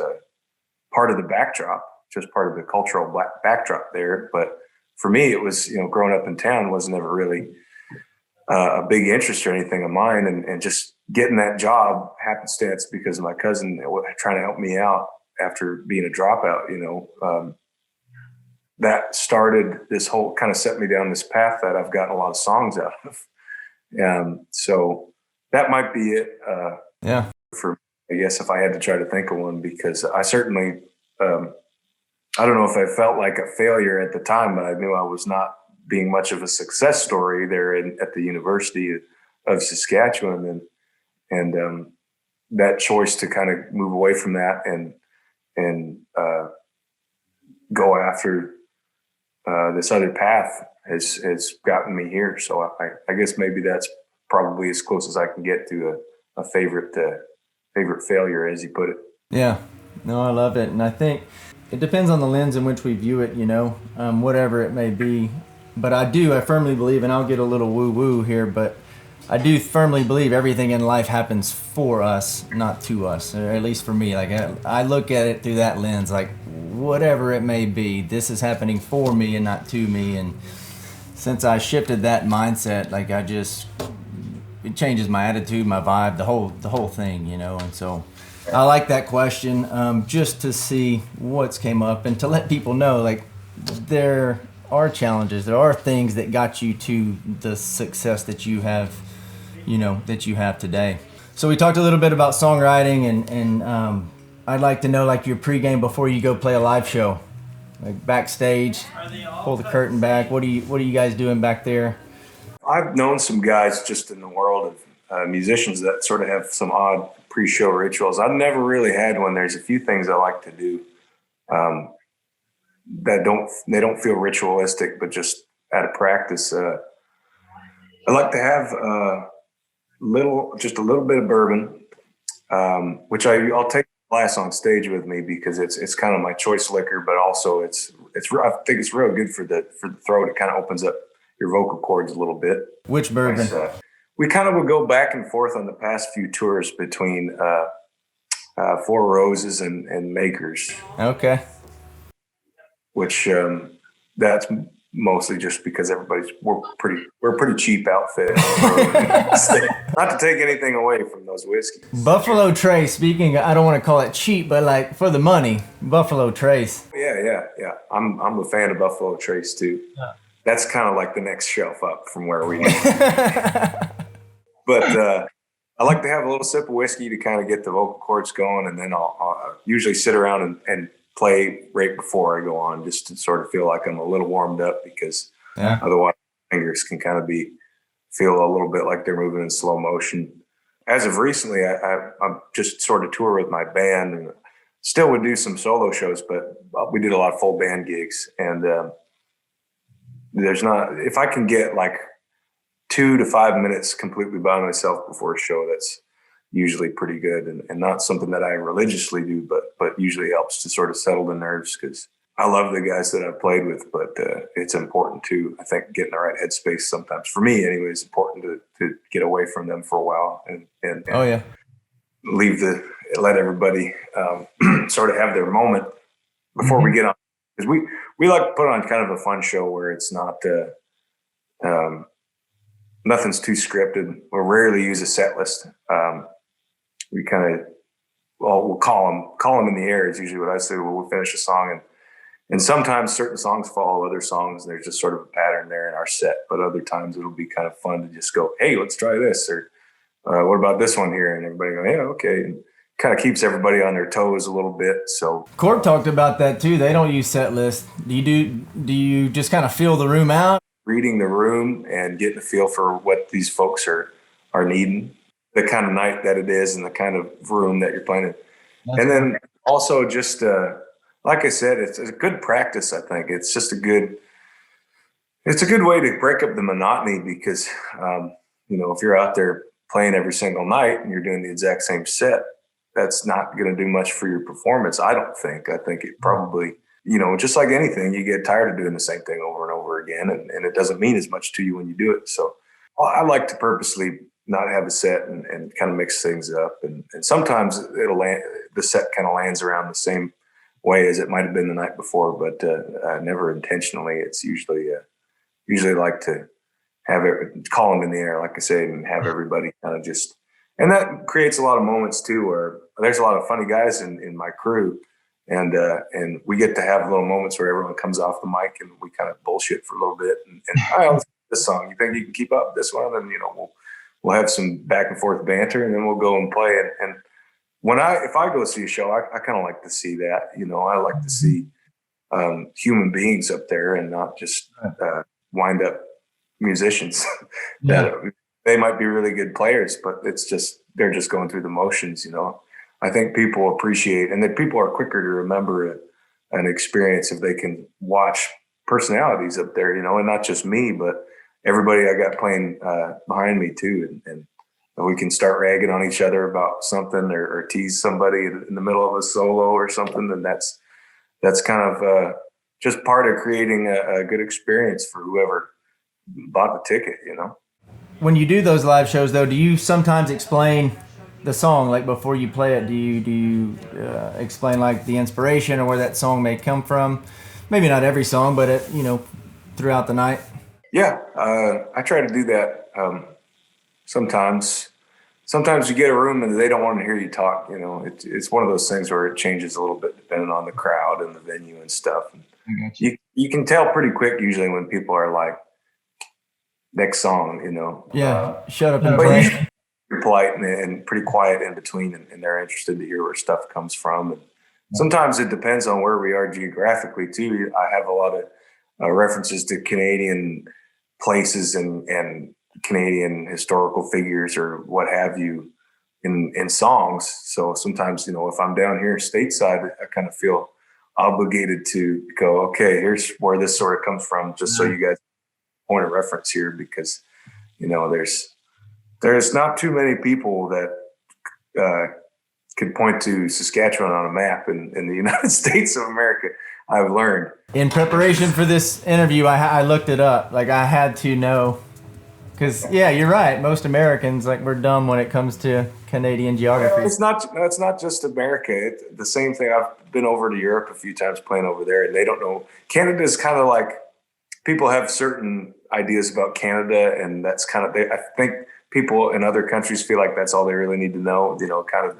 part of the backdrop, just part of the cultural backdrop there. But for me, it was, growing up in town wasn't ever really a big interest or anything of mine. And just getting that job happenstance because of my cousin trying to help me out after being a dropout, that started this whole, kind of set me down this path that I've gotten a lot of songs out of. So that might be it. Yeah. For, I guess, if I had to try to think of one, because I certainly, I don't know if I felt like a failure at the time, but I knew I was not being much of a success story there at the University of Saskatchewan. And that choice to kind of move away from that and go after this other path has gotten me here. So I guess maybe that's probably as close as I can get to a favorite failure, as you put it. Yeah, no, I love it. And I think it depends on the lens in which we view it, whatever it may be. But I firmly believe, and I'll get a little woo-woo here, but I do firmly believe everything in life happens for us, not to us, or at least for me. Like, I look at it through that lens, like, whatever it may be, this is happening for me and not to me. And since I shifted that mindset, like, it changes my attitude, my vibe, the whole thing, and so I like that question, just to see what's came up and to let people know, like, there are challenges, there are things that got you to the success that you have, that you have today. So we talked a little bit about songwriting, and I'd like to know, like, your pregame before you go play a live show, like backstage, pull the curtain back. What are you guys doing back there? I've known some guys just in the world musicians that sort of have some odd pre-show rituals. I've never really had one. There's a few things I like to do that don't feel ritualistic, but just out of practice. I like to have just a little bit of bourbon, which I'll take a glass on stage with me because it's kind of my choice liquor, but also I think it's real good for the throat. It kind of opens up your vocal cords a little bit. Which bourbon? We kind of would go back and forth on the past few tours between Four Roses and Makers. Okay. Which that's mostly just because we're a pretty cheap outfit. Not to take anything away from those whiskeys. Buffalo Trace. Speaking, I don't want to call it cheap, but like for the money, Buffalo Trace. Yeah. I'm a fan of Buffalo Trace too. Yeah. That's kind of like the next shelf up from where we are. But I like to have a little sip of whiskey to kind of get the vocal cords going, and then I'll usually sit around and play right before I go on, just to sort of feel like I'm a little warmed up, because otherwise fingers can kind of feel a little bit like they're moving in slow motion. As of recently, I'm just sort of tour with my band, and still would do some solo shows, but we did a lot of full band gigs, and if I can get like 2 to 5 minutes completely by myself before a show, that's usually pretty good, and not something that I religiously do, but usually helps to sort of settle the nerves, because I love the guys that I've played with, but it's important too. I think getting the right headspace sometimes, for me anyway, is important to get away from them for a while and let everybody sort of have their moment before we get on, because we like to put on kind of a fun show where it's not nothing's too scripted. We'll rarely use a set list. We kind of, we'll call them in the air is usually what I say. We'll finish a song, and sometimes certain songs follow other songs, and there's just sort of a pattern there in our set. But other times it'll be kind of fun to just go, hey, let's try this, or what about this one here? And everybody go, yeah, okay. And kind of keeps everybody on their toes a little bit. So Chord talked about that too. They don't use set lists. Do you just kind of feel the room out? Reading the room and getting a feel for what these folks are needing, the kind of night that it is, and the kind of room that you're playing in. And then also just, like I said, it's a good practice. I think it's just a good way to break up the monotony, because, if you're out there playing every single night and you're doing the exact same set, that's not going to do much for your performance. I don't think. I think it probably, just like anything, you get tired of doing the same thing over and over again, and it doesn't mean as much to you when you do it. So I like to purposely not have a set and kind of mix things up. And sometimes the set kind of lands around the same way as it might have been the night before, but never intentionally. It's usually like to have it, call them in the air, like I say, and have everybody kind of just, and that creates a lot of moments too, where there's a lot of funny guys in my crew. And we get to have little moments where everyone comes off the mic and we kind of bullshit for a little bit. And let's do this song. You think you can keep up this one? And we'll have some back and forth banter, and then we'll go and play it. And if I go see a show, I kind of like to see that. I like to see human beings up there, and not just wind up musicians. That they might be really good players, but they're just going through the motions. I think people appreciate, and that people are quicker to remember an experience if they can watch personalities up there, and not just me, but everybody I got playing behind me too. And we can start ragging on each other about something, or tease somebody in the middle of a solo or something. And that's kind of just part of creating a good experience for whoever bought the ticket, When you do those live shows though, do you sometimes explain the song, like before you play it? Do you explain like the inspiration or where that song may come from? Maybe not every song, but throughout the night. Yeah, I try to do that. Sometimes you get a room and they don't want to hear you talk. It's one of those things where it changes a little bit depending on the crowd and the venue and stuff. And you can tell pretty quick usually when people are like, next song, shut up and play. You're polite and pretty quiet in between, and they're interested to hear where stuff comes from. And sometimes it depends on where we are geographically too. I have a lot of references to Canadian places and Canadian historical figures or what have you in songs. So sometimes, if I'm down here stateside, I kind of feel obligated to go, okay, here's where this sort of comes from, just so you guys point of reference here, because there's not too many people that could point to Saskatchewan on a map in the United States of America. I've learned in preparation for this interview, I looked it up. Like, I had to know, because you're right. Most Americans, we're dumb when it comes to Canadian geography. It's not just America. The same thing. I've been over to Europe a few times playing over there, and they don't know. Canada is kind of like, people have certain ideas about Canada, and that's kind of, I think people in other countries feel like that's all they really need to know. Kind of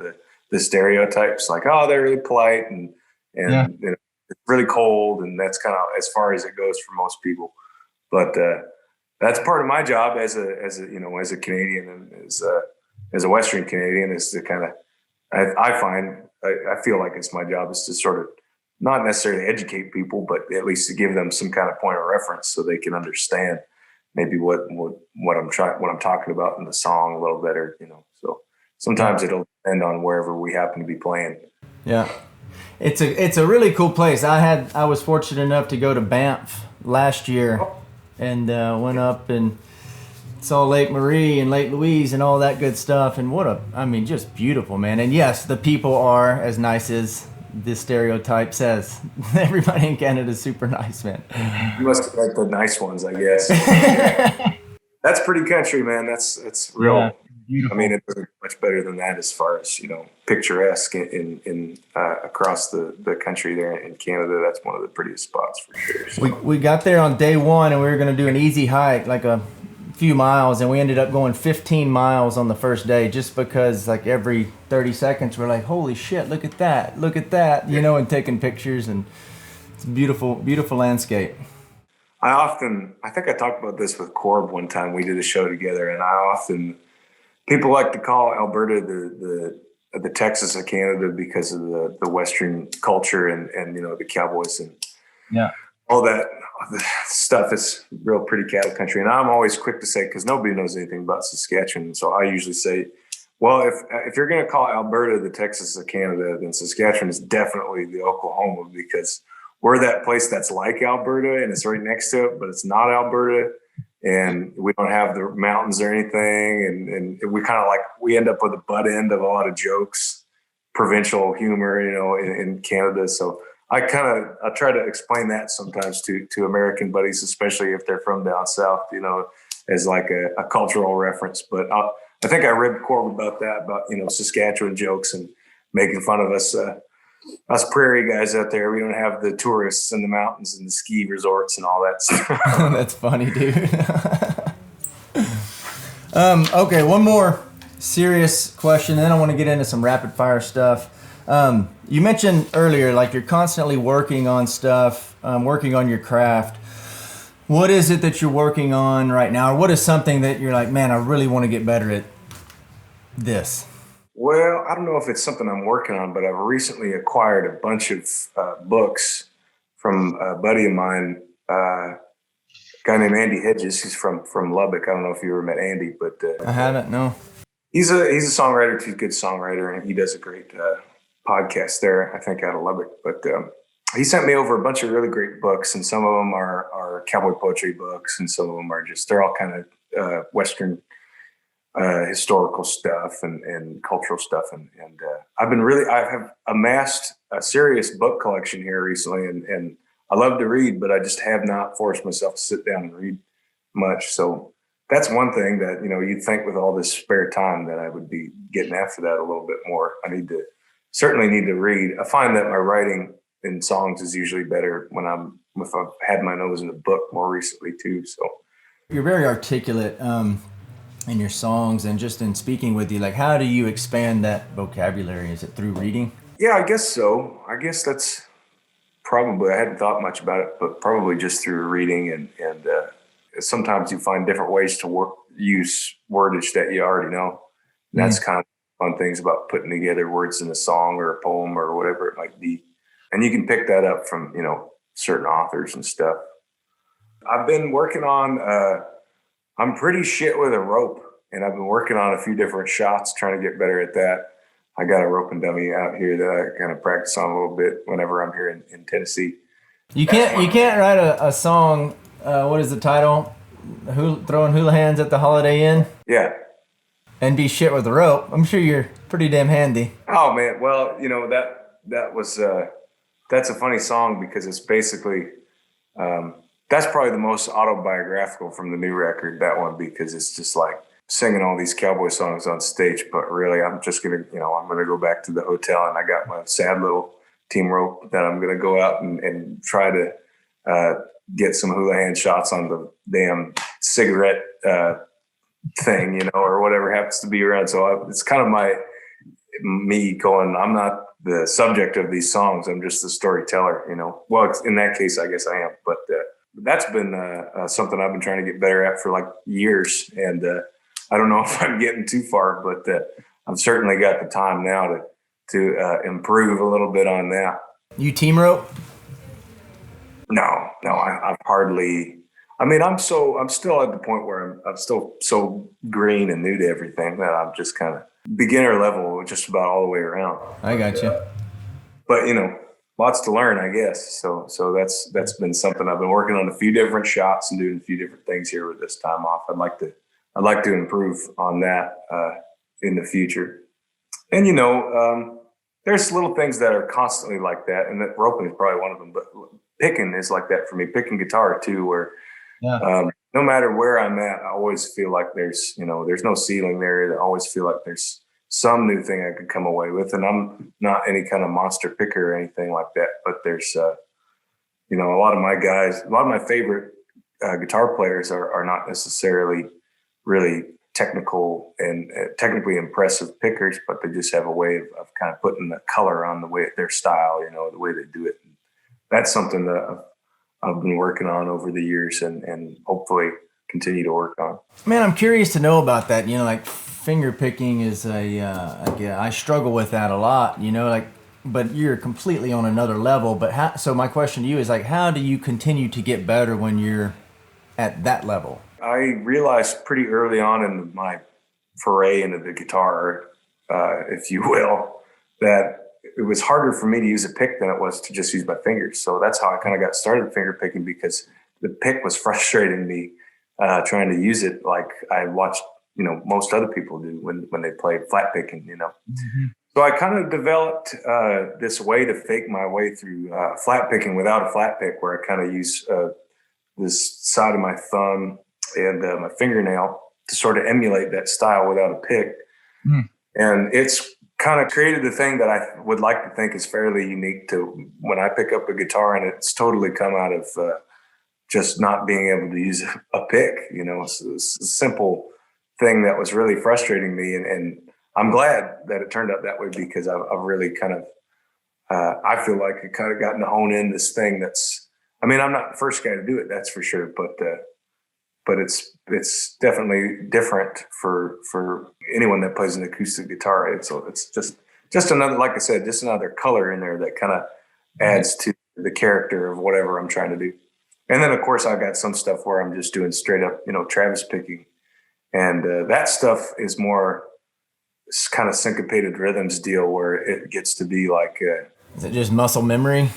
the stereotypes, like, oh, they're really polite and it's really cold, and that's kind of as far as it goes for most people. But that's part of my job as a Canadian and as a Western Canadian, is to kind of, I feel like it's my job is to sort of not necessarily educate people, but at least to give them some kind of point of reference so they can understand maybe what I'm talking about in the song a little better. So sometimes it'll depend on wherever we happen to be playing. Yeah. It's a really cool place. I was fortunate enough to go to Banff last year, and went up and saw Lake Marie and Lake Louise and all that good stuff. And just beautiful, man. And yes, the people are as nice as this stereotype says. Everybody in Canada is super nice, man. You must have like the nice ones, I guess. That's pretty country, man. That's real. Yeah. Beautiful. It doesn't much better than that as far as, picturesque in across the country there in Canada. That's one of the prettiest spots for sure. So. We got there on day one, and we were going to do an easy hike, like a few miles, and we ended up going 15 miles on the first day, just because every 30 seconds we're like, holy shit, look at that, and taking pictures, and it's a beautiful, beautiful landscape. I think I talked about this with Corb one time. We did a show together, and people like to call Alberta the Texas of Canada because of the Western culture and the Cowboys and all that stuff is real pretty cattle country. And I'm always quick to say, because nobody knows anything about Saskatchewan, so I usually say, well, if you're going to call Alberta the Texas of Canada, then Saskatchewan is definitely the Oklahoma, because we're that place that's like Alberta and it's right next to it, but it's not Alberta. And we don't have the mountains or anything. And we kind of we end up with a butt end of a lot of jokes, provincial humor, in Canada. So I try to explain that sometimes to American buddies, especially if they're from down south, as like a cultural reference. But I think I ribbed Corb about that, about, Saskatchewan jokes and making fun of us prairie guys out there. We don't have the tourists and the mountains and the ski resorts and all that stuff. That's funny, dude. Okay, one more serious question, then I want to get into some rapid fire stuff. You mentioned earlier, you're constantly working on stuff, working on your craft. What is it that you're working on right now? Or what is something that you're like, man, I really want to get better at this? Well, I don't know if it's something I'm working on, but I've recently acquired a bunch of books from a buddy of mine, a guy named Andy Hedges. He's from Lubbock. I don't know if you ever met Andy, but I haven't. No. He's a songwriter. He's a good songwriter, and he does a great podcast there, I think, out of Lubbock. But he sent me over a bunch of really great books, and some of them are cowboy poetry books, and some of them are they're all kind of Western historical stuff and cultural stuff. And I have amassed a serious book collection here recently, and I love to read, but I just have not forced myself to sit down and read much. So that's one thing that, you'd think with all this spare time that I would be getting after that a little bit more. I certainly need to read. I find that my writing in songs is usually better if I've had my nose in a book more recently too. So you're very articulate in your songs, and just in speaking with you, how do you expand that vocabulary? Is it through reading? Yeah, I guess so. I guess that's probably, I hadn't thought much about it, but probably just through reading and sometimes you find different ways to use wordage that you already know. And that's kind of fun things about putting together words in a song or a poem or whatever it might be. And you can pick that up from, certain authors and stuff. I've been working on I'm pretty shit with a rope, and I've been working on a few different shots, trying to get better at that. I got a rope and dummy out here that I kind of practice on a little bit whenever I'm here in Tennessee. You can't write a song. What is the title? Throwing hula hands at the Holiday Inn. Yeah. And be shit with a rope. I'm sure you're pretty damn handy. Oh man, well, you know that was that's a funny song because it's basically that's probably the most autobiographical from the new record. That one, because it's just like singing all these cowboy songs on stage, but really I'm just gonna go back to the hotel, and I got my sad little team rope that I'm gonna go out and try to get some hula hand shots on the damn cigarette thing, or whatever happens to be around. So it's kind of me going, I'm not the subject of these songs, I'm just the storyteller, Well, in that case, I guess I am, but that's been something I've been trying to get better at for like years, and I don't know if I'm getting too far, but I've certainly got the time now to improve a little bit on that. You team rope? No, I've hardly. I mean, I'm still at the point where I'm still so green and new to everything that I'm just kind of beginner level, just about all the way around. I got you. But lots to learn, I guess. So that's been something I've been working on, a few different shots and doing a few different things here with this time off. I'd like to improve on that in the future. And there's little things that are constantly like that, and that roping is probably one of them. But picking is like that for me. Picking guitar too, where no matter where I'm at, I always feel like there's no ceiling there. I always feel like there's some new thing I could come away with. And I'm not any kind of monster picker or anything like that. But there's a lot of my favorite guitar players are not necessarily really technical and technically impressive pickers, but they just have a way of kind of putting the color on their style, the way they do it. And that's something that I've been working on over the years and hopefully continue to work on. Man, I'm curious to know about that. Like finger picking is I struggle with that a lot, but you're completely on another level. But so my question to you is how do you continue to get better when you're at that level? I realized pretty early on in my foray into the guitar, if you will, that it was harder for me to use a pick than it was to just use my fingers. So that's how I kind of got started finger picking, because the pick was frustrating me trying to use it like I watched, most other people do when they play flat picking, Mm-hmm. So I kind of developed this way to fake my way through flat picking without a flat pick, where I kind of use this side of my thumb and my fingernail to sort of emulate that style without a pick. Mm. And it's kind of created the thing that I would like to think is fairly unique to when I pick up a guitar, and it's totally come out of just not being able to use a pick. It's a simple thing that was really frustrating me, and I'm glad that it turned out that way, because I've really kind of I feel like I kind of gotten to hone in this thing that's, I'm not the first guy to do it, that's for sure, but it's definitely different for anyone that plays an acoustic guitar. It's just another, like I said, just another color in there that kind of adds to the character of whatever I'm trying to do. And then of course I've got some stuff where I'm just doing straight up, Travis picking, and that stuff is more kind of syncopated rhythms deal, where it gets to be like is it just muscle memory?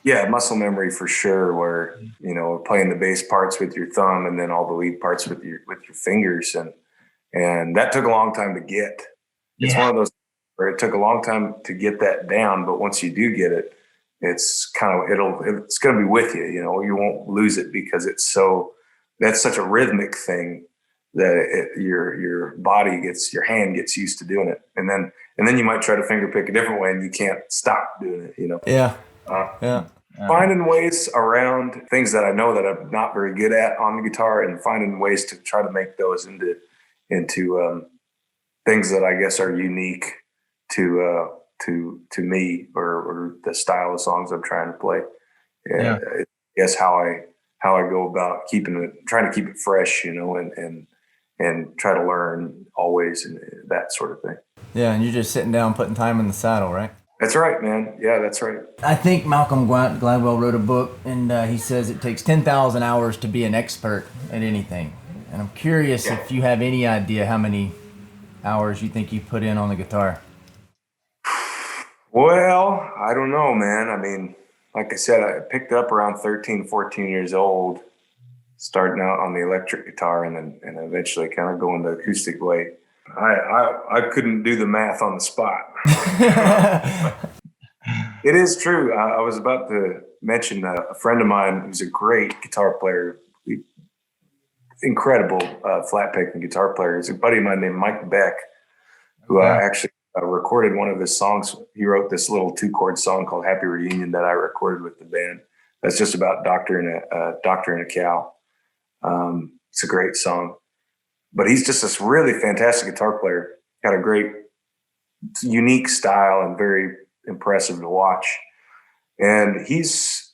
Yeah, muscle memory for sure, where playing the bass parts with your thumb and then all the lead parts with your fingers, and that took a long time to get. It's one of those where it took a long time to get that down, but once you do get it, it's going to be with you. You won't lose it, because that's such a rhythmic thing that your hand gets used to doing it, and then you might try to finger pick a different way and you can't stop doing it. Yeah. Finding ways around things that I know that I'm not very good at on the guitar, and finding ways to try to make those into things that I guess are unique to me or the style of songs I'm trying to play. Yeah. I guess how I go about trying to keep it fresh, and try to learn always, and that sort of thing. Yeah, and you're just sitting down, putting time in the saddle, right? That's right, man. Yeah, that's right. I think Malcolm Gladwell wrote a book, and he says it takes 10,000 hours to be an expert at anything. And I'm curious if you have any idea how many hours you think you put in on the guitar. Well, I don't know, man. I mean, like I said, I picked up around 13, 14 years old, starting out on the electric guitar and eventually kind of going the acoustic way. I couldn't do the math on the spot. It is true. I was about to mention a friend of mine who's a great guitar player, incredible flat picking guitar player. He's a buddy of mine named Mike Beck, who actually recorded one of his songs. He wrote this little 2-chord song called Happy Reunion that I recorded with the band. That's just about Doctor and a Cow. It's a great song, but he's just this really fantastic guitar player. Got a great, unique style and very impressive to watch. And he's,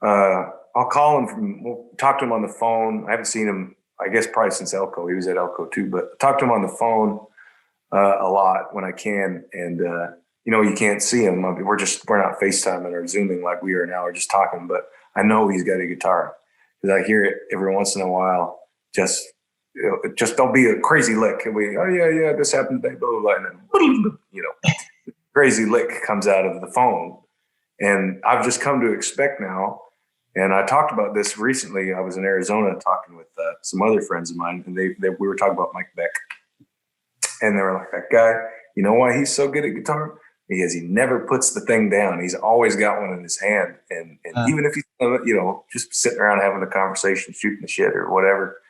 I'll call him we'll talk to him on the phone. I haven't seen him, I guess, probably since Elko. He was at Elko too, but talk to him on the phone a lot when I can. And, you can't see him. We're not FaceTiming or Zooming like we are now, or just talking, but I know he's got a guitar because I hear it every once in a while. Just don't be a crazy lick. And this happened today, blah, blah, blah. And then, crazy lick comes out of the phone. And I've just come to expect now. And I talked about this recently. I was in Arizona talking with some other friends of mine, and we were talking about Mike Beck. And they were like, that guy, you know why he's so good at guitar? Because he never puts the thing down. He's always got one in his hand. And even if he's, just sitting around having a conversation, shooting the shit or whatever,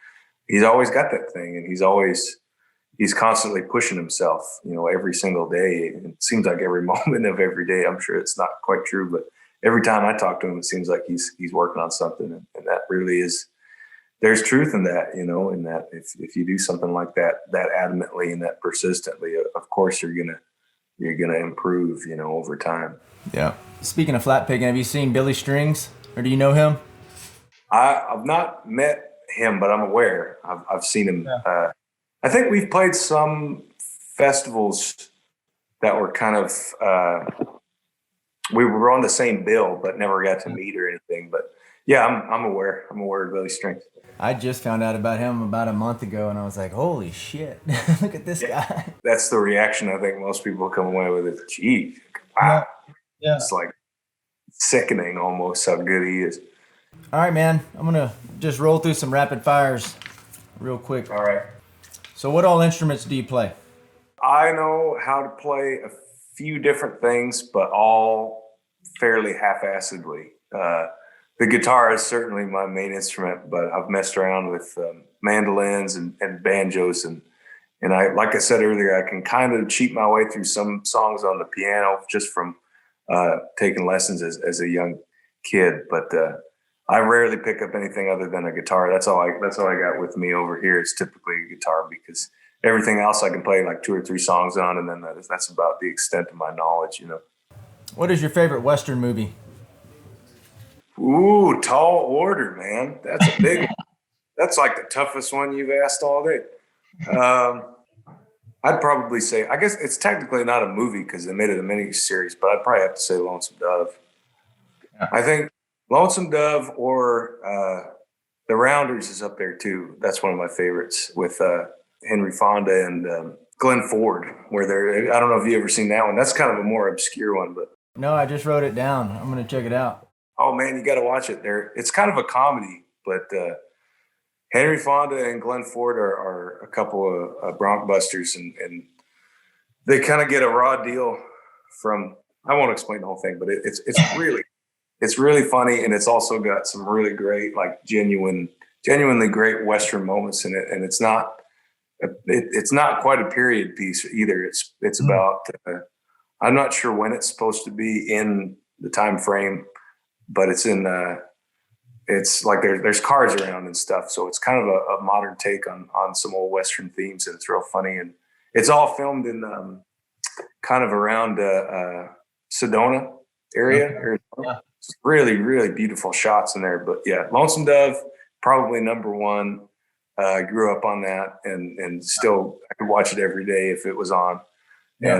he's always got that thing. And he's constantly pushing himself, every single day. It seems like every moment of every day. I'm sure it's not quite true, but every time I talk to him, it seems like he's working on something. And that really is, there's truth in that, in that if you do something like that adamantly and that persistently, of course you're gonna improve, over time. Yeah. Speaking of flat picking, have you seen Billy Strings, or do you know him? I've not met him, but I'm aware. I've seen him. Yeah. I think we've played some festivals that were kind of we were on the same bill, but never got to meet or anything. But yeah, I'm aware. I'm aware of Billy Strings. I just found out about him about a month ago, and I was like, holy shit, look at this guy. That's the reaction I think most people come away with is, gee, wow. Yeah. It's like sickening almost how good he is. All right, man. I'm going to just roll through some rapid fires real quick. All right. So what all instruments do you play? I know how to play a few different things, but all fairly half-assedly. The guitar is certainly my main instrument, but I've messed around with mandolins and banjos. And like I said earlier, I can kind of cheat my way through some songs on the piano just from taking lessons as a young kid. But I rarely pick up anything other than a guitar. That's all I got with me over here is typically a guitar, because everything else I can play like 2 or 3 songs on, and then that's about the extent of my knowledge, What is your favorite Western movie? Ooh, Tall Order, man. That's a big one. That's like the toughest one you've asked all day. I'd probably say, I guess it's technically not a movie because they made it a mini-series, but I'd probably have to say Lonesome Dove. Yeah. I think Lonesome Dove or The Rounders is up there too. That's one of my favorites with Henry Fonda and Glenn Ford, where I don't know if you ever seen that one. That's kind of a more obscure one, but no, I just wrote it down. I'm going to check it out. Oh man, you got to watch it. It's kind of a comedy, but Henry Fonda and Glenn Ford are a couple of Bronc busters, and they kind of get a raw deal from. I won't explain the whole thing, but it's really funny, and it's also got some really great, like genuinely great Western moments in it, and it's not quite a period piece either. It's about I'm not sure when it's supposed to be in the time frame, but it's like there's cars around and stuff, so it's kind of a modern take on some old Western themes, and it's real funny, and it's all filmed in kind of around Sedona area. Okay. Yeah. It's really, really beautiful shots in there. But yeah, Lonesome Dove, probably number one. I grew up on that, and still I could watch it every day if it was on. Yeah.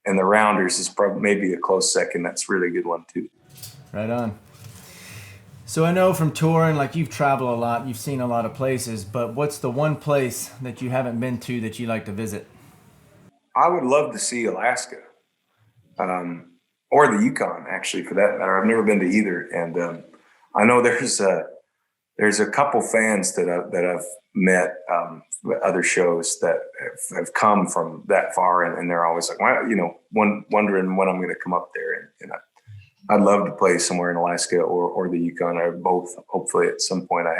And The Rounders is probably maybe a close second. That's a really good one too. Right on. So I know from touring, like you've traveled a lot, you've seen a lot of places, but what's the one place that you haven't been to that you like to visit? I would love to see Alaska, or the Yukon, actually, for that matter. I've never been to either, and I know there's a couple fans that I've met at other shows that have come from that far, and they're always like, well, wondering when I'm going to come up there, and I'd love to play somewhere in Alaska or the Yukon, or both. Hopefully, at some point, I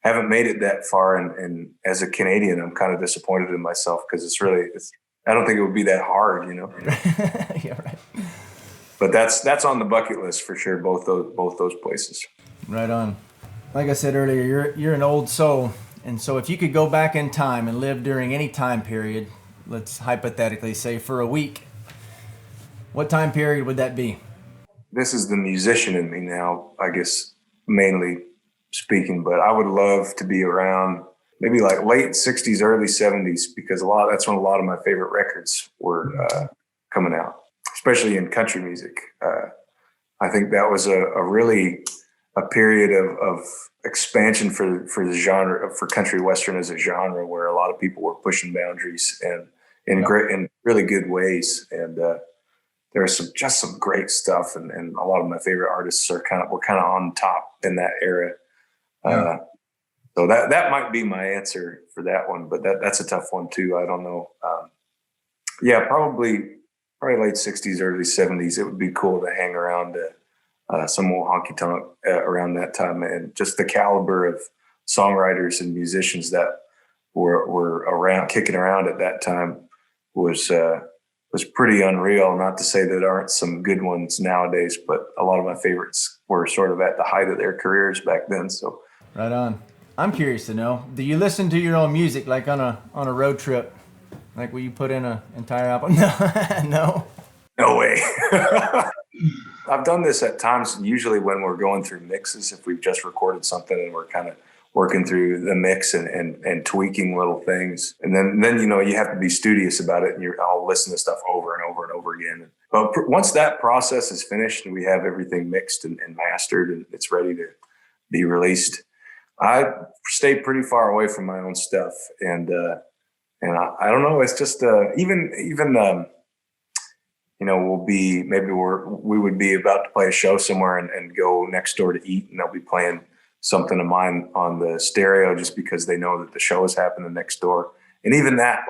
haven't made it that far, and as a Canadian, I'm kind of disappointed in myself because I don't think it would be that hard, Yeah, right. But that's on the bucket list for sure. Both those places. Right on. Like I said earlier, you're an old soul, and so if you could go back in time and live during any time period, let's hypothetically say for a week, what time period would that be? This is the musician in me now, I guess, mainly speaking, but I would love to be around maybe like late 60s, early 70s, because that's when a lot of my favorite records were coming out, especially in country music. I think that was a period of expansion for the genre, for country western as a genre, where a lot of people were pushing boundaries and in really good ways. And there was some great stuff, and a lot of my favorite artists were kind of on top in that era. So that might be my answer for that one, but that's a tough one too. I don't know. Probably late 60s, early 70s. It would be cool to hang around some old honky tonk around that time, and just the caliber of songwriters and musicians that were around, kicking around at that time was pretty unreal. Not to say that there aren't some good ones nowadays, but a lot of my favorites were sort of at the height of their careers back then. So right on. I'm curious to know, do you listen to your own music like on a road trip? Like, will you put in an entire album? No. No way. I've done this at times, usually when we're going through mixes, if we've just recorded something and we're kind of working through the mix and tweaking little things. And then you have to be studious about it, and I'll listen to stuff over and over and over again. But once that process is finished and we have everything mixed and mastered and it's ready to be released, I stay pretty far away from my own stuff. And I don't know, it's just even we would be about to play a show somewhere and go next door to eat, and they'll be playing something of mine on the stereo just because they know that the show is happening next door. And even that,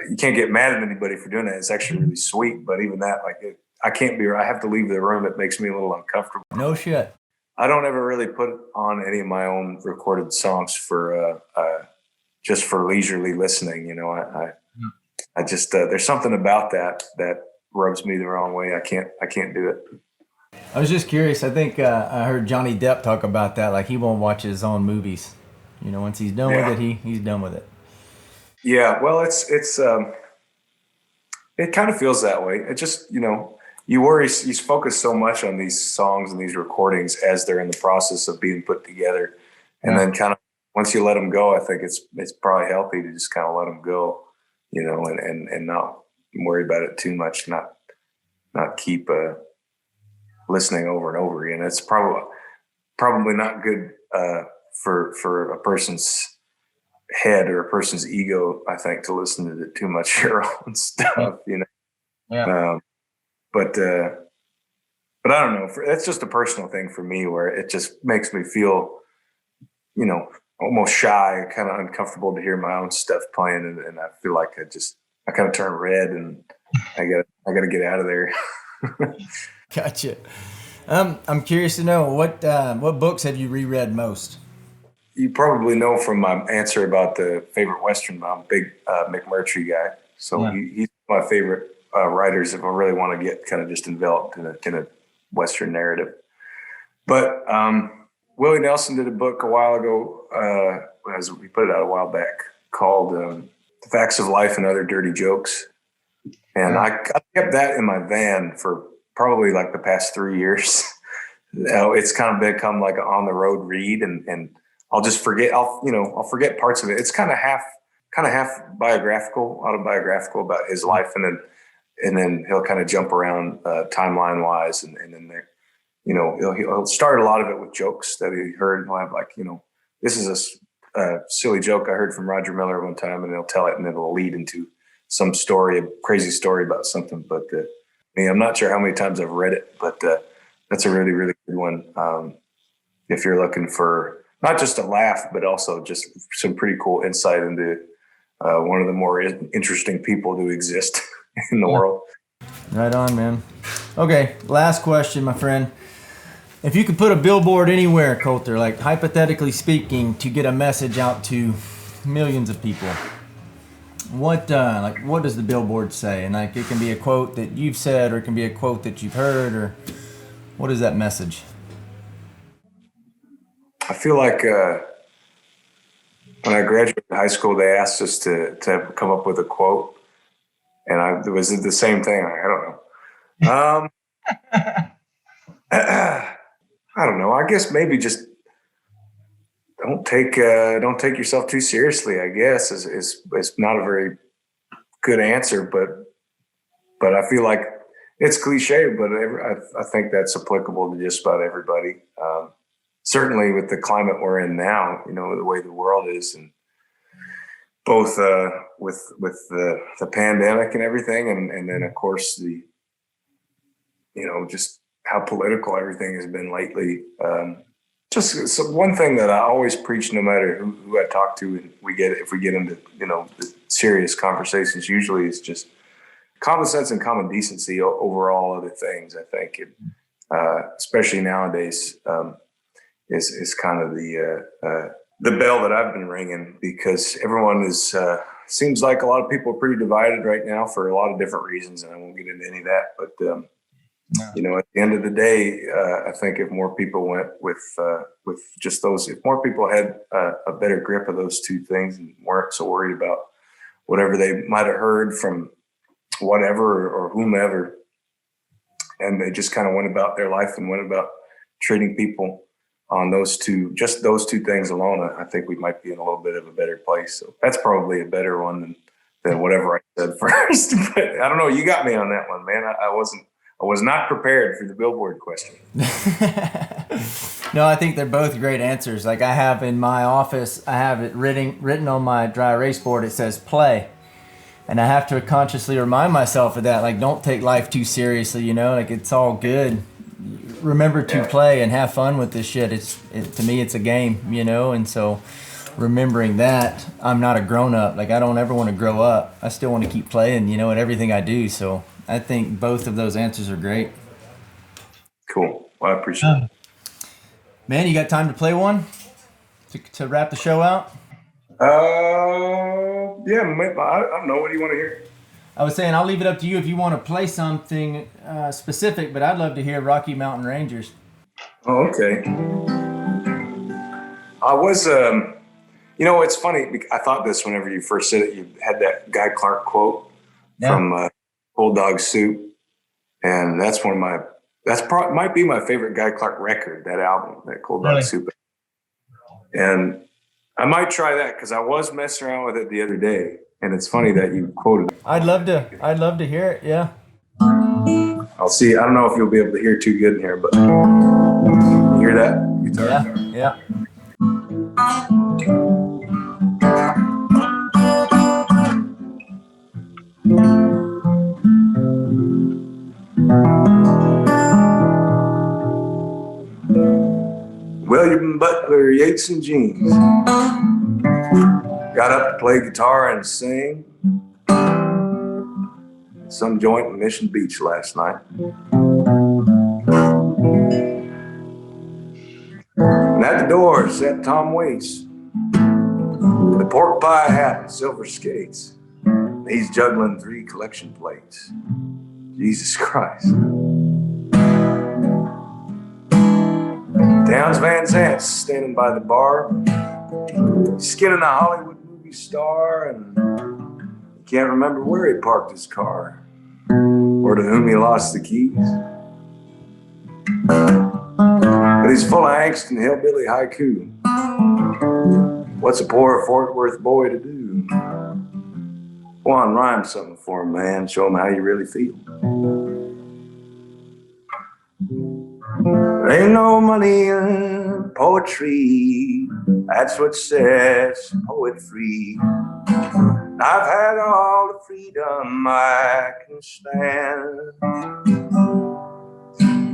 you can't get mad at anybody for doing that. It's actually really sweet. But even that, I have to leave the room. It makes me a little uncomfortable. No shit. I don't ever really put on any of my own recorded songs for just for leisurely listening. I just there's something about that rubs me the wrong way. I can't do it. I was just curious. I think I heard Johnny Depp talk about that. Like, he won't watch his own movies. Once he's done with it, he's done with it. Yeah, well, it's it kind of feels that way. It just, you worry, you focus so much on these songs and these recordings as they're in the process of being put together. And then kind of once you let them go, I think it's probably healthy to just kind of let them go, and not worry about it too much, not keep listening over and over again. It's probably not good for a person's head or a person's ego, I think, to listen to too much your own stuff, Yeah. But I don't know. It's just a personal thing for me, where it just makes me feel, almost shy, kind of uncomfortable to hear my own stuff playing, and I feel like I kind of turn red, and I got to get out of there. Gotcha. I'm curious to know what books have you reread most? You probably know from my answer about the favorite Western. I'm a big McMurtry guy, so he's my favorite writers if I really want to get kind of just enveloped in a Western narrative. But Willie Nelson did a book a while ago, we put it out a while back, called The Facts of Life and Other Dirty Jokes. And I kept that in my van for probably like the past 3 years. It's kind of become like an on the road read, and I'll just forget. I'll forget parts of it. It's kind of half autobiographical about his life, and then he'll kind of jump around timeline wise, and then there, he'll start a lot of it with jokes that he heard. He'll have like, this is a silly joke I heard from Roger Miller one time, and he'll tell it, and it'll lead into some story, a crazy story about something. But I'm not sure how many times I've read it, but that's a really, really good one. If you're looking for not just a laugh, but also just some pretty cool insight into one of the more interesting people to exist in the world. Right on, man. Okay, last question, my friend. If you could put a billboard anywhere, Colter, like hypothetically speaking, to get a message out to millions of people, what does the billboard say? And like, it can be a quote that you've said, or it can be a quote that you've heard, or what is that message? I feel like when I graduated high school, they asked us to come up with a quote, and it was the same thing. I don't know. I don't know. I guess maybe just don't take yourself too seriously, I guess is not a very good answer, but I feel like it's cliche, but I think that's applicable to just about everybody. Certainly with the climate we're in now, the way the world is, and both with the pandemic and everything, and then of course the just how political everything has been lately. Just one thing that I always preach, no matter who I talk to, and if we get into the serious conversations, usually it's just common sense and common decency over all other things. I think, especially nowadays, is kind of the bell that I've been ringing, because everyone is seems like a lot of people are pretty divided right now for a lot of different reasons, and I won't get into any of that, but. At the end of the day, I think if more people went with just those, if more people had a better grip of those two things and weren't so worried about whatever they might have heard from whatever or whomever, and they just kind of went about their life and went about treating people on those two things alone, I think we might be in a little bit of a better place. So that's probably a better one than whatever I said first. But I don't know. You got me on that one, man. I was not prepared for the billboard question. No, I think they're both great answers. Like, I have in my office, I have it written on my dry erase board. It says play. And I have to consciously remind myself of that. Like, don't take life too seriously, like it's all good. Remember to play and have fun with this shit. To me, it's a game, and so remembering that I'm not a grown up. Like, I don't ever want to grow up. I still want to keep playing, in everything I do. So I think both of those answers are great. Cool. Well, I appreciate it. Man, you got time to play one to wrap the show out? Yeah, I don't know. What do you want to hear? I was saying I'll leave it up to you if you want to play something specific, but I'd love to hear Rocky Mountain Rangers. Oh, okay. I was, it's funny. I thought this whenever you first said it. You had that Guy Clark quote from Bulldog Soup, and that's might be my favorite Guy Clark record. That album, that Cold Dog Soup, and I might try that because I was messing around with it the other day, and it's funny that you quoted it. I'd love to hear it. Yeah. I'll see. I don't know if you'll be able to hear too good in here, but you hear that guitar? Yeah. William Butler Yeats and jeans. Got up to play guitar and sing. Some joint in Mission Beach last night. And at the door sat Tom Waits, with a pork pie hat and silver skates. He's juggling 3 collection plates. Jesus Christ. Towns Van Zant's standing by the bar, skinning a Hollywood movie star, and he can't remember where he parked his car or to whom he lost the keys. But he's full of angst and hillbilly haiku. What's a poor Fort Worth boy to do? Go on, rhyme something for him, man. Show him how you really feel. There ain't no money in poetry. That's what sets a poet free. I've had all the freedom I can stand.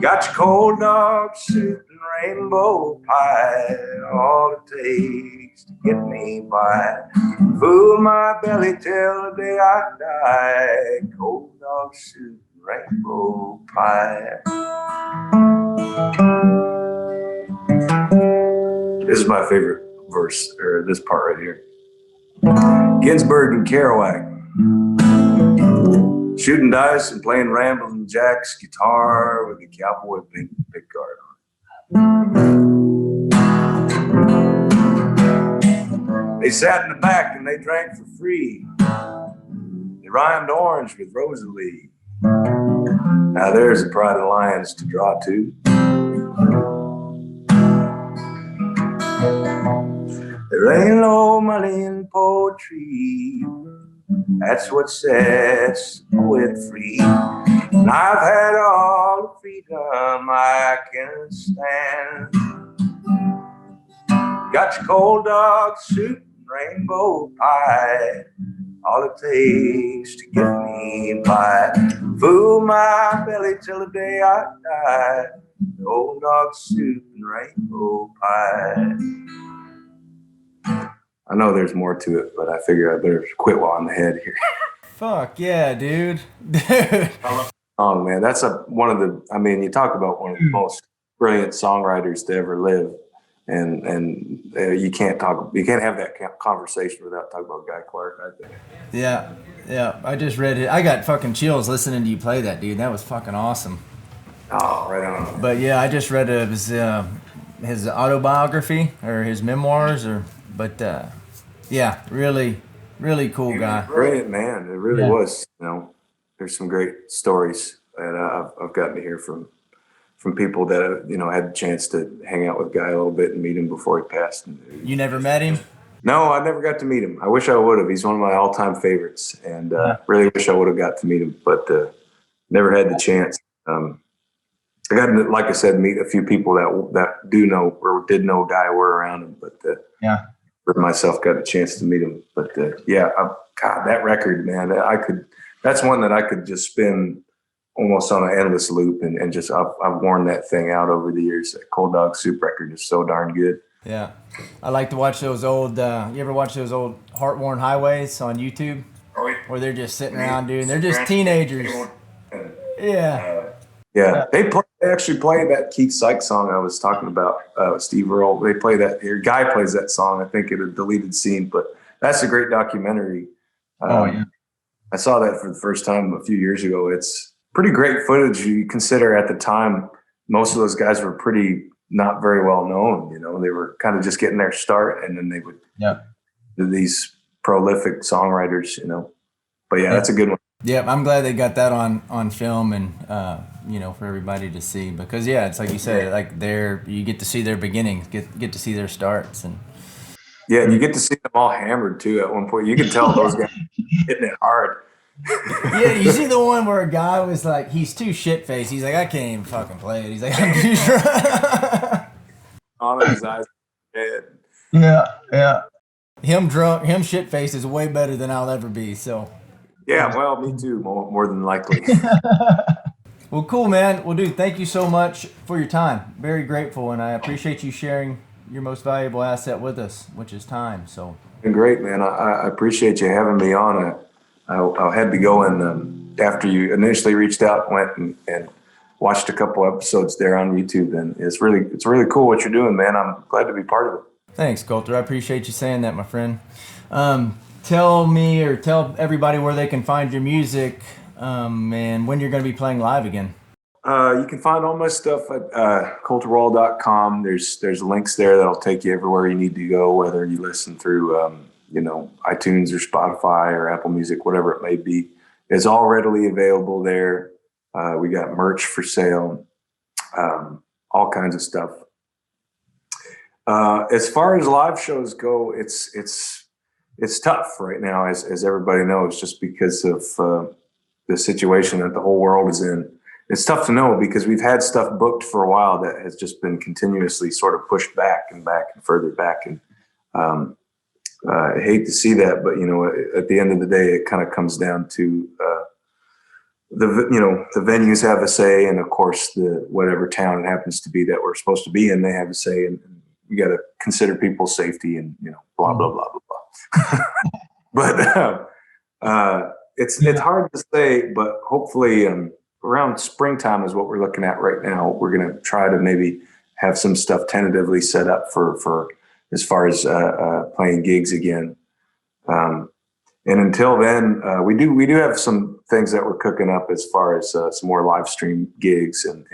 Got your cold dog soup and rainbow pie, all it takes to get me by. Fool my belly till the day I die. Cold dog soup and rainbow pie. This is my favorite verse, or this part right here. Ginsberg and Kerouac, shooting dice and playing Ramblin' Jack's guitar with a cowboy pickguard on it. They sat in the back and they drank for free. They rhymed orange with Rosalie. Now there's a pride of lions to draw to. There ain't no money in poetry. That's what sets a poet free. And I've had all the freedom I can stand. Got your cold dog soup and rainbow pie. All it takes to get me by. Fool my belly till the day I die. Cold dog soup and rainbow pie. I know there's more to it, but I figure I better quit while I'm ahead here. Fuck yeah, dude. Dude. Oh man, that's one of the. I mean, you talk about one of the most brilliant songwriters to ever live, and you can't have that conversation without talking about Guy Clark, I think. Yeah. I just read it. I got fucking chills listening to you play that, dude. That was fucking awesome. Oh, right on. But yeah, I just read his autobiography or his memoirs, yeah, really cool guy. Brilliant man. It really was. You know, there's some great stories that I've gotten to hear from people that had the chance to hang out with Guy a little bit and meet him before he passed. You never met him? No, I never got to meet him. I wish I would have. He's one of my all-time favorites, and really wish I would have got to meet him, but never had the chance. I got to, like I said, meet a few people that do know or did know Guy were around him, but for myself, got a chance to meet him. But God, that record, man, that's one that I could just spin almost on an endless loop, and just I've worn that thing out over the years. That Cold Dog Soup record is so darn good. Yeah, I like to watch those old. You ever watch those old Heart-Worn Highways on YouTube? Oh, yeah. Where they're just sitting around, dude. They're just teenagers. Yeah. They actually play that Keith Sykes song I was talking about, Steve Earle. They play that here. Guy plays that song, I think, in a deleted scene, but that's a great documentary. I saw that for the first time a few years ago. It's pretty great footage. You consider at the time, most of those guys were pretty not very well known. They were kind of just getting their start, and then they would do these prolific songwriters, But that's a good one. Yeah, I'm glad they got that on film and for everybody to see, because it's like you said, like you get to see their beginnings, get to see their starts, and and you get to see them all hammered too. At one point, you can tell those guys hitting it hard. You see the one where a guy was like, he's too shit faced. He's like, I can't even fucking play it. He's like, I'm too drunk. On his eyes, head. Yeah. Him drunk, him shit faced is way better than I'll ever be. So. Yeah, well, me too, more than likely. Well, cool, man. Well, dude, thank you so much for your time. Very grateful, and I appreciate you sharing your most valuable asset with us, which is time. So. Been great, man. I appreciate you having me on. I had to go and after you initially reached out, went and watched a couple episodes there on YouTube, and it's really cool what you're doing, man. I'm glad to be part of it. Thanks, Colter. I appreciate you saying that, my friend. Tell everybody where they can find your music, and when you're going to be playing live again. You can find all my stuff at colterwall.com. There's links there that'll take you everywhere you need to go, whether you listen through iTunes or Spotify or Apple Music, whatever it may be. It's all readily available there. We got merch for sale, all kinds of stuff. As far as live shows go, it's tough right now, as everybody knows, just because of the situation that the whole world is in. it's tough to know because we've had stuff booked for a while that has just been continuously sort of pushed back and further back. And I hate to see that, but at the end of the day, it kind of comes down to the venues have a say, and of course the whatever town it happens to be that we're supposed to be in, they have a say, and we got to consider people's safety and blah blah blah blah blah. But it's hard to say, but hopefully around springtime is what we're looking at right now. We're going to try to maybe have some stuff tentatively set up for as far as playing gigs again. And until then, we do have some things that we're cooking up as far as some more live stream gigs, and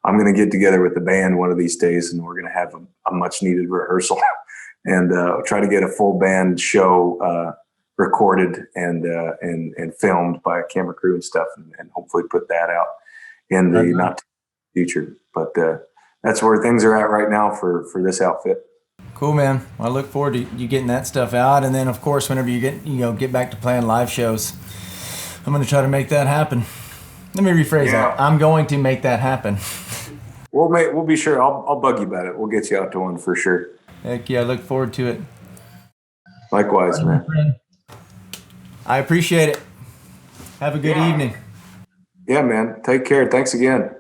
I'm going to get together with the band one of these days, and we're going to have a much needed rehearsal and try to get a full band show recorded and filmed by a camera crew and stuff, and hopefully put that out in the not future. But that's where things are at right now for this outfit. Cool, man. I look forward to you getting that stuff out, and then of course whenever you get back to playing live shows, I'm going to try to make that happen. Let me rephrase that. I'm going to make that happen. We'll be sure. I'll bug you about it. We'll get you out to one for sure. Heck yeah, I look forward to it. Likewise, man. I appreciate it. Have a good evening. Yeah, man. Take care. Thanks again.